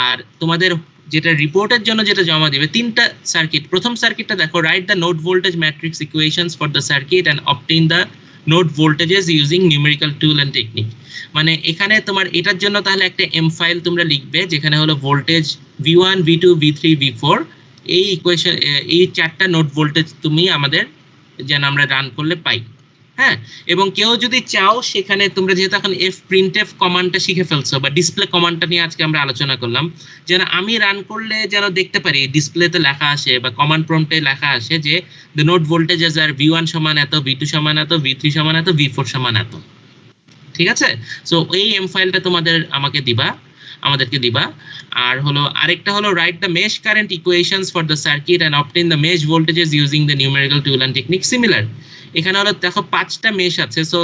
আর তোমাদের যেটা রিপোর্টের জন্য যেটা জমা দিবে 3টা সার্কিট। প্রথম সার্কিটটা দেখো, write the node voltage matrix equations for the circuit and obtain the node voltages using numerical tool and technique. মানে এখানে তোমার এটার জন্য তাহলে একটা এম ফাইল তোমরা লিখবে, যেখানে হলো voltage V1 V2 V3 V4, এই ইকুয়েশন, এই 4টা নোড ভোল্টেজ তুমি আমাদের যেন আমরা রান করলে পাই। হ্যাঁ, এবং কেউ যদি চাও সেখানে তোমরা যেহেতু এখন printf কমান্ডটা শিখে ফেলছো, বা ডিসপ্লে কমান্ডটা নিয়ে আজকে আমরা আলোচনা করলাম, যেন আমি রান করলে যেন দেখতে পারি ডিসপ্লেতে লেখা আসে বা কমান্ড প্রম্পটে লেখা আসে যে the node voltages R V1 সমান এত, V2 সমান এত, V3 সমান এত, V4 সমান এত। ঠিক আছে, সো এই এম ফাইলটা আমাদেরকে দিবা। আর হলো আরেকটা হলো, write the mesh current equations for the circuit and obtain the mesh voltages using the numerical tool and technique similar. এখানে হলো দেখো 5টা মেশ আছে, সো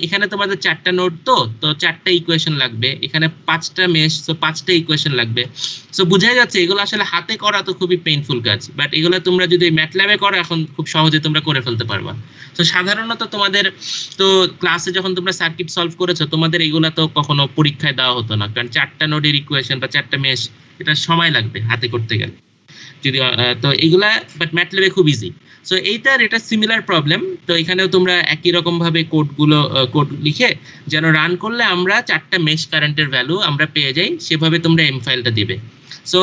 এখানে তোমাদের 4টা নোড, তো 4টা ইকুয়েশন লাগবে, এখানে 5টা মেশ, সো 5টা ইকুয়েশন লাগবে। সো বোঝাই যাচ্ছে এগুলো আসলে হাতে করা তো খুবই পেইনফুল কাজ, বাট এগুলো তোমরা যদি ম্যাটল্যাবে করো এখন খুব সহজে তোমরা করে ফেলতে পারবা। তো সাধারণত তোমাদের তো ক্লাসে যখন তোমরা সার্কিট সলভ করেছো তোমাদের এগুলা তো কখনো পরীক্ষায় দেওয়া হতো না, কারণ 4টা নোডের ইকুয়েশন বা 4টা মেশ, এটা সময় লাগবে হাতে করতে গেলে যদি তো এইগুলা, বাট ম্যাটল্যাবে খুব ইজি। সো এটা সিমিলার প্রবলেম। তো এখানেও তোমরা একই রকম ভাবে কোড লিখে যেন রান করলে আমরা 4টা মেশ কারেন্টের ভ্যালু আমরা পেয়ে যাই, সেভাবে তোমরা এম ফাইলটা দিবে। সো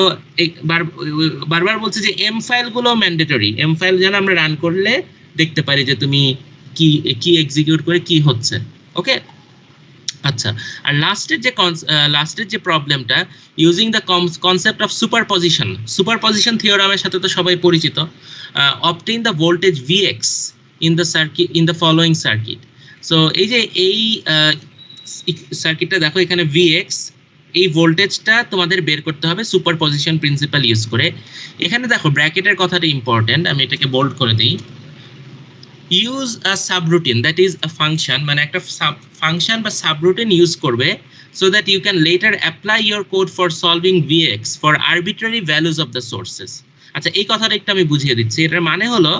বারবার বলছে যে এম ফাইল গুলো ম্যান্ডেটরি, এম ফাইল যেন আমরা রান করলে দেখতে পারি যে তুমি কি এক্সিকিউট করে কি হচ্ছে। ওকে, আচ্ছা। আর লাস্টের যে প্রবলেমটা, using the concept of superposition থিওরামের সাথে তো সবাই পরিচিত। Obtain the voltage Vx in the following circuit. So এই যে এই সার্কিটটা দেখো, এখানে Vx, এই ভোল্টেজটা তোমাদের বের করতে হবে সুপারপজিশন প্রিন্সিপাল ইউজ করে। এখানে দেখো ব্র্যাকেটের কথাটা ইম্পর্টেন্ট, আমি এটাকে বোল্ড করে দিই। Use a subroutine, that is a function, মানে একটা ফাংশন বা সাবরুটিন ইউজ করবে, so that you can later apply your code for solving Vx for arbitrary values of the sources. আচ্ছা, এই কথাটা একটু আমি বুঝিয়ে দিচ্ছি। এটার মানে হলো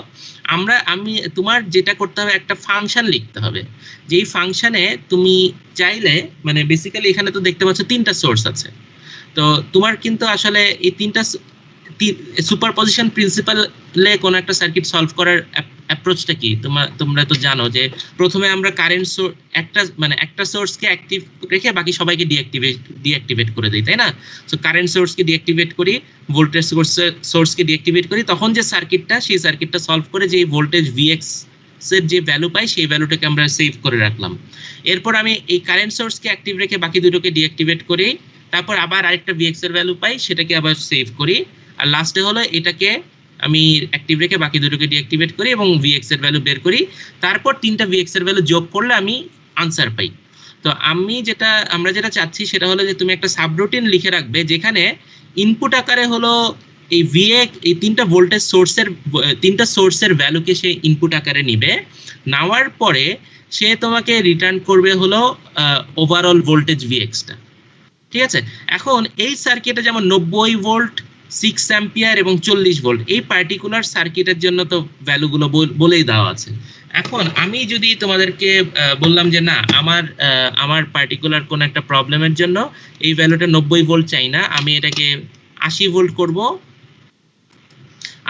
তোমার যেটা করতে হবে, একটা ফাংশন লিখতে হবে, যেই ফাংশনে তুমি চাইলে, মানে বেসিক্যালি এখানে তো দেখতে পাচ্ছ 3টা সোর্স আছে, তো তোমার কিন্তু আসলে এই 3টা সুপারপজিশন প্রিন্সিপালে কোনো একটা সার্কিট সলভ করার অ্যাপ্রোচটা কি তোমরা তো জানো যে প্রথমে আমরা কারেন্ট একটা সোর্সকে অ্যাক্টিভ রেখে বাকি সবাইকে ডিঅ্যাক্টিভেট করে দিই, তাই না? সো কারেন্ট সোর্সকে ডিঅ্যাক্টিভেট করি, ভোল্টেজ সোর্সকে ডিঅ্যাক্টিভেট করি, তখন যে সেই সার্কিটটা সলভ করে যে ভোল্টেজ Vx এর যে ভ্যালু পাই সেই ভ্যালুটাকে আমরা সেভ করে রাখলাম। এরপর আমি এই কারেন্ট সোর্সকে অ্যাক্টিভ রেখে বাকি দুটোকে ডিঅ্যাক্টিভেট করি, তারপর আবার আরেকটা Vx এর ভ্যালু পাই, সেটাকে আবার সেভ করি, আর লাস্টে হলো এটাকে আমি অ্যাক্টিভ রেখে বাকি দুটোকে ডিঅ্যাক্টিভেট করি এবং Vx এর ভ্যালু বের করি, তারপর 3টা Vx এর ভ্যালু যোগ করলে আমি আনসার পাই। তো আমরা যেটা চাচ্ছি সেটা হলো যে তুমি একটা সাবরুটিন লিখে রাখবে, যেখানে ইনপুট আকারে হলো এই Vx, এই 3টা ভোল্টেজ সোর্সের ভ্যালুকে সে ইনপুট আকারে নিবে, নেওয়ার পরে সে তোমাকে রিটার্ন করবে হলো ওভারঅল ভোল্টেজ Vx-টা। ঠিক আছে, এখন এই সার্কিটে যেমন 90 ভোল্ট, 6 অ্যাম্পিয়ার এবং 40 ভোল্ট, এই পার্টিকুলার সার্কিটের জন্য তো ভ্যালুগুলো বলেই দেওয়া আছে। এখন আমি যদি তোমাদেরকে বললাম যে না, আমার পার্টিকুলার কোন একটা প্রবলেমের জন্য এই ভ্যালুটা 90 ভোল্ট চাই না, আমি এটাকে 80 ভোল্ট করব,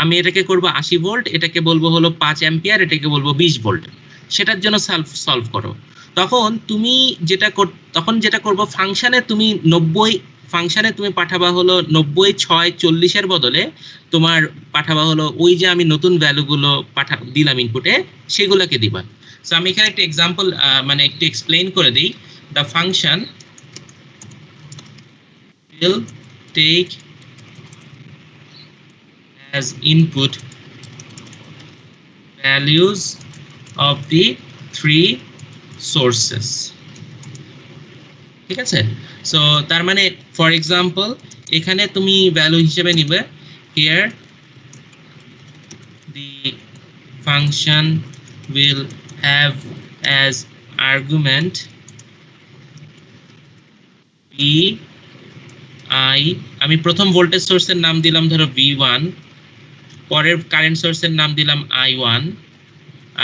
80 ভোল্ট, এটাকে বলবো হলো 5 অ্যাম্পিয়ার, এটাকে বলবো 20 ভোল্ট, সেটার জন্য সলভ করো। তখন যেটা করবো, ফাংশনে তুমি পাঠাবা হলো 90, 6, 40 এর বদলে তোমার পাঠাবা হলো ওই যে আমি নতুন ভ্যালুগুলো দিলাম ইনপুটে, সেগুলোকে দিবা। সো আমি এখানে একটা এক্সাম্পল মানে একটু এক্সপ্লেইন করে দিই। The function will take as input values of the 3 sources. ঠিক আছে, সো তার মানে ফর এক্সাম্পল এখানে তুমি ভ্যালু হিসেবে নিবে, here the function will have as argument vi, আমি প্রথম ভোল্টেজ সোর্সের নাম দিলাম ধরো V1, পরের কারেন্ট সোর্সের নাম দিলাম I1,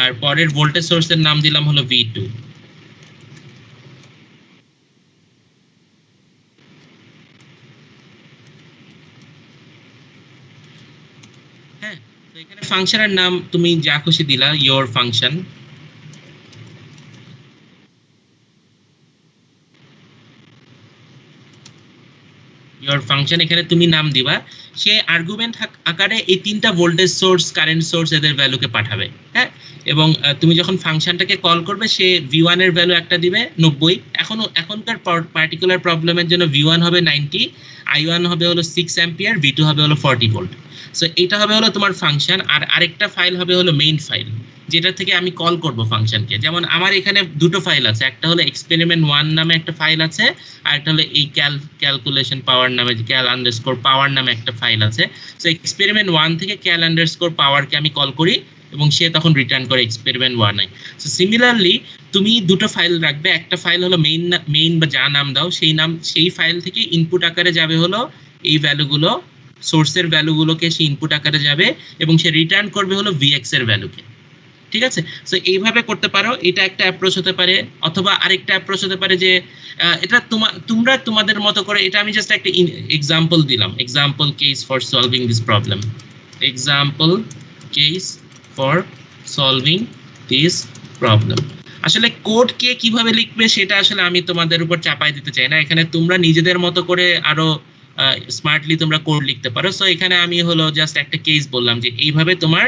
আর পরের ভোল্টেজ সোর্সের নাম দিলাম হলো V2। হ্যাঁ, তো এখানে ফাংশনের নাম তুমি যা খুশি দিলা, your function। এখানে তুমি নাম দিবা, সে আর্গুমেন্ট আকারে এই 3টা ভোল্টেজ সোর্স, কারেন্ট সোর্স, এদের ভ্যালুকে পাঠাবে। হ্যাঁ, এবং তুমি যখন ফাংশনটাকে কল করবে সে V1 এর ভ্যালু একটা দিবে 90, এখনকার পার্টিকুলার প্রবলেমের জন্য V1 হবে 90, I1 হবে হলো 6 অ্যাম্পিয়ার, V2 হবে হলো 40 ভোল্ট। সো এটা হবে হলো তোমার ফাংশন, আর আরেকটা ফাইল হবে হলো মেইন ফাইল, যেটা থেকে আমি কল করব ফাংশনকে। যেমন আমার এখানে দুটো ফাইল আছে, একটা হলো experiment1 নামে একটা ফাইল আছে, আর একটা হলো এই ক্যালকুলেশন পাওয়ার নামে cal_power নামে একটা ফাইল আছে। সো experiment1 থেকে cal_power কে আমি কল করি, এবং সে তখন রিটার্ন করে এক্সপেরিমেন্ট 1 এ। সো সিমিলারলি তুমি দুটো ফাইল রাখবে, একটা ফাইল হলো মেইন বা যা নাম দাও সেই ফাইল থেকে ইনপুট আকারে যাবে হলো এই ভ্যালুগুলো, সোর্সের ভ্যালুগুলোকে সে ইনপুট আকারে যাবে এবং সে রিটার্ন করবে হলো ভিএক্স এর ভ্যালুকে। ঠিক আছে, সো এইভাবে করতে পারো, এটা একটা অ্যাপ্রোচ হতে পারে। অথবা আরেকটা অ্যাপ্রোচ হতে পারে যে এটা তোমরা তোমাদের মতো করে, এটা আমি জাস্ট একটা এক্সাম্পল দিলাম, example case for solving this problem, example case for solving this problem. আসলে কোড কে কিভাবে লিখবে সেটা আসলে আমি তোমাদের উপর চাপাই দিতে চাই না, এখানে তোমরা নিজেদের মতো করে আরো স্মার্টলি তোমরা কোড লিখতে পারো। সো এখানে আমি হলো জাস্ট একটা কেস বললাম যে এইভাবে তোমার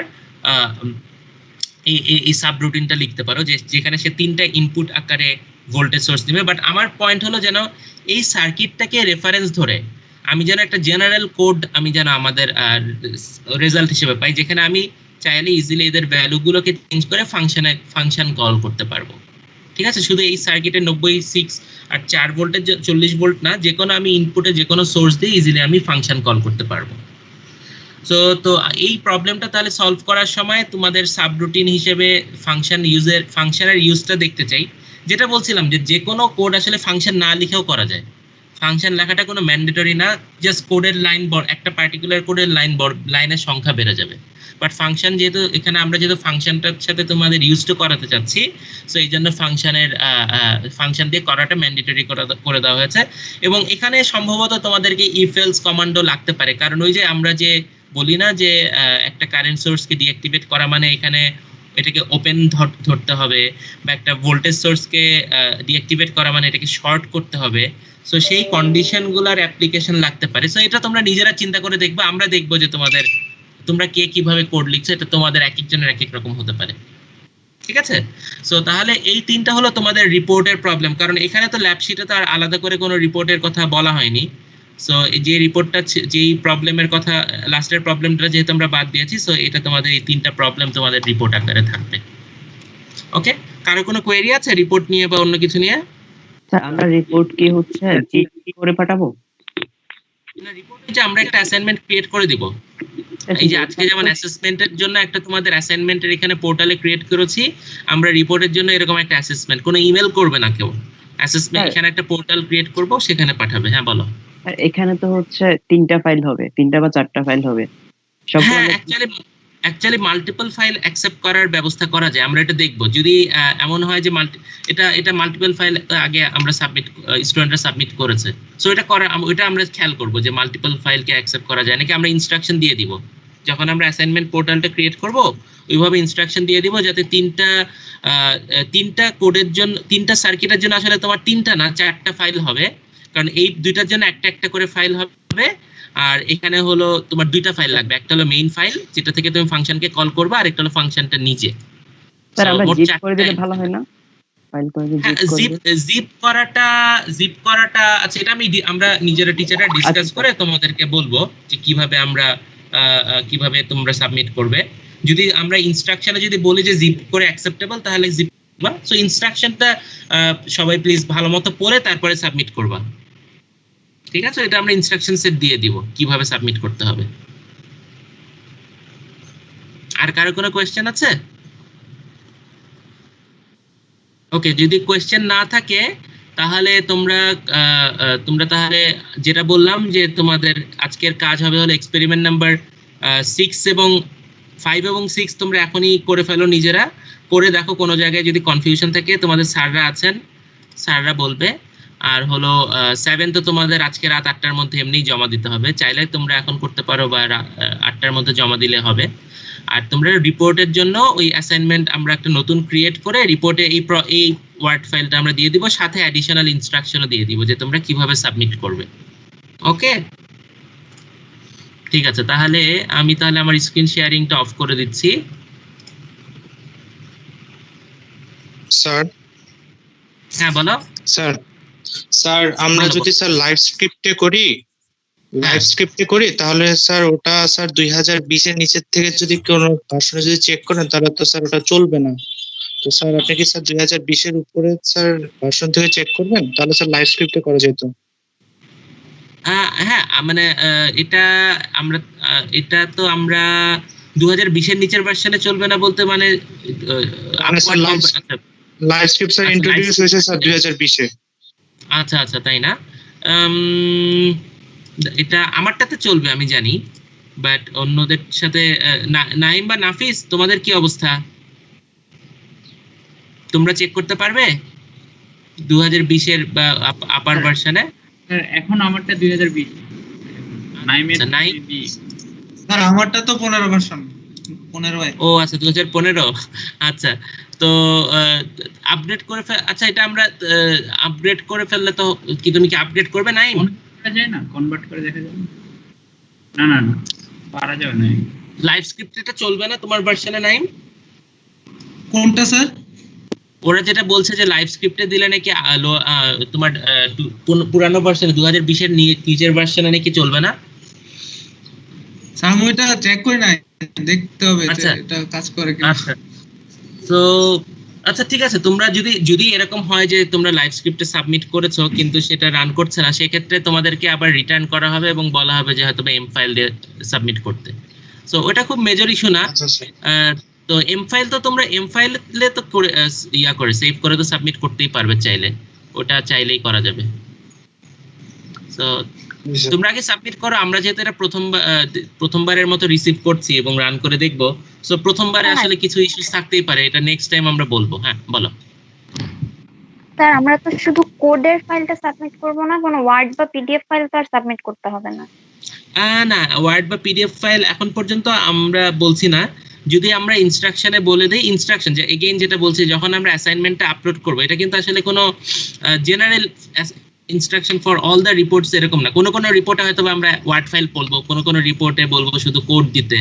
এই সাবরুটিনটা লিখতে পারো, যেখানে সে 3টা ইনপুট আকারে ভোল্টেজ সোর্স দিবে। বাট আমার পয়েন্ট হলো যেন এই সার্কিটটাকে রেফারেন্স ধরে আমি যেন একটা জেনারেল কোড আমি যেন আমাদের রেজাল্ট হিসেবে পাই, যেখানে আমি চাইলে ইজিলি এদের ভ্যালুগুলোকে চেঞ্জ করে ফাংশন কল করতে পারবো। ঠিক আছে, শুধু এই সার্কিটের 96 আর 4 ভোল্টের 40 ভোল্ট না, যে কোনো আমি ইনপুটে যে কোনো সোর্স দিয়ে ইজিলি আমি ফাংশন কল করতে পারবো। তো এই প্রবলেমটা তাহলে সলভ করার সময় তোমাদের সাবরুটিন হিসেবে ফাংশনের ইউজটা দেখতে চাই। যেটা বলছিলাম যে কোনো কোড আসলে ফাংশন না লিখেও করা যায়, ফাংশন লেখাটা কোনো ম্যান্ডেটরি না, জাস্ট কোডের লাইন একটা পার্টিকুলার কোডের লাইনের সংখ্যা বেড়ে যাবে। বাট ফাংশন যেহেতু এখানে আমরা যেহেতু ফাংশনটার সাথে তোমাদের ইউজটা করাতে চাচ্ছি, সো এই জন্য ফাংশন দিয়ে করাটা ম্যান্ডেটরি করে দেওয়া হয়েছে। এবং এখানে সম্ভবত তোমাদেরকে ইফ এলস কমান্ডও লাগতে পারে, কারণ ওই যে আমরা যে বলি না যে একটা কারেন্ট সোর্সকে ডিঅ্যাক্টিভেট করা মানে এখানে এটাকে ওপেন ধরতে হবে, বা একটা ভোল্টেজ সোর্সকে ডিঅ্যাক্টিভেট করা মানে এটাকে শর্ট করতে হবে। সো সেই কন্ডিশনগুলোর অ্যাপ্লিকেশন লাগতে পারে। সো এটা তোমরা নিজেরা চিন্তা করে দেখবে, আমরা দেখবো যে তোমরা কে কিভাবে কোড লিখছো, এটা তোমাদের এক একজনের এক এক রকম হতে পারে। ঠিক আছে, সো তাহলে এই 3টা হলো তোমাদের রিপোর্টের প্রবলেম, কারণ এখানে তো ল্যাব শিটে তো আর আলাদা করে কোনো রিপোর্টের কথা বলা হয়নি। সো যে রিপোর্টটা যেই প্রবলেমের কথা লাস্টের প্রবলেমটা যেহেতু আমরা বাদ দিয়েছি, সো এটা তোমাদের এই 3টা প্রবলেম তোমাদের রিপোর্ট আকারে থাকবে। ওকে, কারো কোনো কোয়েরি আছে রিপোর্ট নিয়ে বা অন্য কিছু নিয়ে? স্যার আমরা রিপোর্ট কি হচ্ছে কি করে পাঠাবো? না, রিপোর্ট যে আমরা একটা অ্যাসাইনমেন্ট ক্রিয়েট করে দিব। এই যে আজকে যেমন অ্যাসেসমেন্টের জন্য একটা তোমাদের অ্যাসাইনমেন্টের এখানে পোর্টালে ক্রিয়েট করেছি, আমরা রিপোর্টের জন্য এরকম একটা অ্যাসেসমেন্ট, কোনো ইমেল করবে না কেউ, অ্যাসেসমেন্ট এখানে একটা পোর্টাল ক্রিয়েট করব, সেখানে পাঠাবে। হ্যাঁ বলো। আর এখানে তো হচ্ছে 3টা ফাইল হবে, 3টা বা 4টা ফাইল হবে সবগুলো। হ্যাঁ, অ্যাকচুয়ালি মাল্টিপল ফাইল অ্যাকসেপ্ট করার ব্যবস্থা করা যায়, আমরা এটা দেখব। যদি এমন হয় যে এটা মাল্টিপল ফাইল আগে আমরা স্টুডেন্টরা সাবমিট করেছে, সো এটা আমরা খেয়াল করব যে মাল্টিপল ফাইলকে অ্যাকসেপ্ট করা যায় নাকি। আমরা ইনস্ট্রাকশন দিয়ে দিব যখন আমরা অ্যাসাইনমেন্ট পোর্টালটা ক্রিয়েট করব, ওইভাবে ইনস্ট্রাকশন দিয়ে দিব যাতে 3টা কোডের জন্য 3টা সার্কিটের জন্য আসলে তোমার 3টা না 4টা ফাইল হবে, কারণ এই দুইটার জন্য একটা করে ফাইল হবে। আর এখানে হলো তোমার 2টা ফাইল লাগবে, একটা হলো মেইন ফাইল যেটা থেকে তুমি ফাংশনকে কল করবে, আর একটা হলো ফাংশনটা নিজে। স্যার আমরা জিপ করে দিলে ভালো হয় না? ফাইল করে জিপ করাটা আচ্ছা, এটা আমরা নিজেরা টিচাররা ডিসকাস করে তোমাদেরকে বলবো যে কিভাবে তোমরা সাবমিট করবে। যদি আমরা ইনস্ট্রাকশনে যদি বলি যে জিপ করে অ্যাকসেপ্টেবল, তাহলে জিপ করবা। সো ইনস্ট্রাকশনটা সবাই প্লিজ ভালোমতো পড়ে তারপরে সাবমিট করবা। ঠিক আছে, এটা আমরা ইনস্ট্রাকশন সেট দিয়ে দিব কিভাবে সাবমিট করতে হবে। আর কারো কোনো কোয়েশ্চেন আছে? ওকে, যদি কোয়েশ্চেন না থাকে তাহলে তোমরা তাহলে যেটা বললাম যে তোমাদের আজকের কাজ হবে হলো এক্সপেরিমেন্ট নাম্বার 5 এবং 6 তোমরা এখনই করে ফেলো, নিজেরা করে দেখো কোনো জায়গায় যদি কনফিউশন থাকে, তোমাদের স্যাররা আছেন, স্যাররা বলবে। আর হলো 7 তো তোমাদের আজকে রাত 8টার মধ্যে এমনি জমা দিতে হবে, চাইলে তোমরা এখন করতে পারো বা 8টার মধ্যে জমা দিলে হবে। আর তোমরা রিপোর্টের জন্য ওই অ্যাসাইনমেন্ট আমরা একটা নতুন ক্রিয়েট করে রিপোর্টে এই ওয়ার্ড ফাইলটা আমরা দিয়ে দিব, সাথে অ্যাডিশনাল ইনস্ট্রাকশনও দিয়ে দিব যে তোমরা কিভাবে সাবমিট করবে। ওকে, ঠিক আছে, তাহলে আমি আমার স্ক্রিন শেয়ারিংটা অফ করে দিচ্ছি। স্যার। হ্যাঁ বলো। স্যার আমরা যদি স্যার লাইভ স্ক্রিপ্টে করি তাহলে স্যার ওটা স্যার 2020 এর নিচের থেকে যদি কোনো ভার্সনে যদি চেক করেন তাহলে তো স্যার ওটা চলবে না। তো স্যার আপনি কি স্যার 2020 এর উপরে স্যার ভার্সন থেকে চেক করবেন, তাহলে স্যার লাইভ স্ক্রিপ্টে করা যেত। হ্যাঁ, মানে এটা তো আমরা 2020 এর নিচের ভার্সনে চলবে না বলতে মানে মানে স্যার লাইভ স্ক্রিপ্ট স্যার আচ্ছা, ইন্ট্রোডিউস হয়েছে স্যার 2020 এ। আচ্ছা আচ্ছা, তাই না? এটা আমারটাতে চলবে আমি জানি, বাট অন্যদের সাথে নাইম বা নাফিস তোমাদের কি অবস্থা? তোমরা চেক করতে পারবে 2020 এর বা আপার ভার্সনে? এখন আমারটা 2020 নাইমের আচ্ছা, নাইম? স্যার আমারটা তো 15 ভার্সন 15 ও আচ্ছা, 2015। আচ্ছা, তো আপডেট করে আচ্ছা, এটা আমরা আপগ্রেড করে ফেললে তো কি তুমি কি আপগ্রেড করবে? নাইম করা যায় না, কনভার্ট করে দেখা যাবে না? না না পারা যাবে না। লাইভ স্ক্রিপ্ট এটা চলবে না তোমার ভার্সনে নাইম? কোনটা স্যার? ওরা যেটা বলছে যে লাইভ স্ক্রিপ্টে দিলে নাকি তোমার পুরানো ভার্সনে 2020 এর নিচের ভার্সনে নাকি চলবে না। স্যার আমি এটা চেক করি না, দেখতে হবে আচ্ছা। এটা কাজ করে কিনা। আচ্ছা, তো আচ্ছা ঠিক আছে, তোমরা যদি এরকম হয় যে তোমরা লাইভ স্ক্রিপ্টে সাবমিট করেছো কিন্তু সেটা রান করছে না, সেক্ষেত্রে তোমাদেরকে আবার রিটার্ন করা হবে এবং বলা হবে যে হয়তো এম ফাইল দিয়ে সাবমিট করতে। সো ওটা খুব মেজর ইস্যু না। আচ্ছা স্যার। তো এম ফাইল তো তোমরা এম ফাইলে তো করে করে সেভ করে তো সাবমিট করতেই পারবে চাইলে, ওটা চাইলেই করা যাবে। সো তোমরা আগে সাবমিট করো, আমরা যেহেতু এটা প্রথমবারের মতো রিসিভ করছি এবং রান করে দেখবো, সো প্রথমবারে আসলে কিছু ইস্যুস থাকতেই পারে, এটা নেক্সট টাইম আমরা বলবো। হ্যাঁ বলো। স্যার আমরা তো শুধু কোডের ফাইলটা সাবমিট করব না, কোনো ওয়ার্ড বা পিডিএফ ফাইল তো আর সাবমিট করতে হবে না? না, ওয়ার্ড বা পিডিএফ ফাইল এখন পর্যন্ত আমরা বলছি না। যদি আমরা ইনস্ট্রাকশনে বলে দেই, ইনস্ট্রাকশন যে এগেইন যেটা বলছি, যখন আমরা অ্যাসাইনমেন্টটা আপলোড করবো, এটা কিন্তু আসলে কোনো general instruction for all the reports এরকম না। কোনো রিপোর্টে হয়তো আমরা ওয়ার্ড ফাইল বলবো, কোনো রিপোর্টে বলবো শুধু কোড দিতে,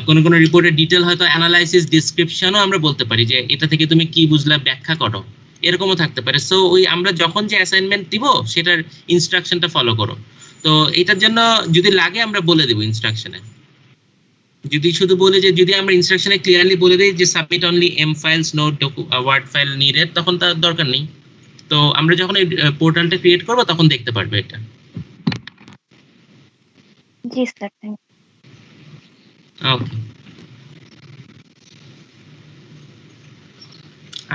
কোনো রিপোর্টের ডিটেল হয়তো অ্যানালাইসিস ডিসক্রিপশনও আমরা বলতে পারি যে এটা থেকে তুমি কি বুঝলা ব্যাখ্যা করো, এরকমও থাকতে পারে। সো ওই আমরা যখন যে অ্যাসাইনমেন্ট দিব সেটার ইনস্ট্রাকশনটা ফলো করো। তো এটার জন্য যদি লাগে আমরা বলে দেবো ইনস্ট্রাকশনে। যদি শুধু বলে যে যদি আমরা ইনস্ট্রাকশনে ক্লিয়ারলি বলে দিই যে submit only M files not word file needed, তখন তার দরকার নেই। তো আমরা যখন এই পোর্টালটা ক্রিয়েট করব তখন দেখতে পারবে এটা। জি স্যার, থ্যাংক ইউ। ওকে,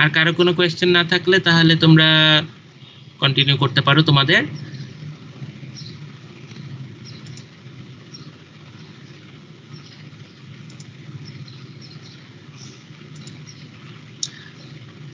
আর কারো কোনো কোয়েশ্চেন না থাকলে তাহলে তোমরা কন্টিনিউ করতে পারো তোমাদের।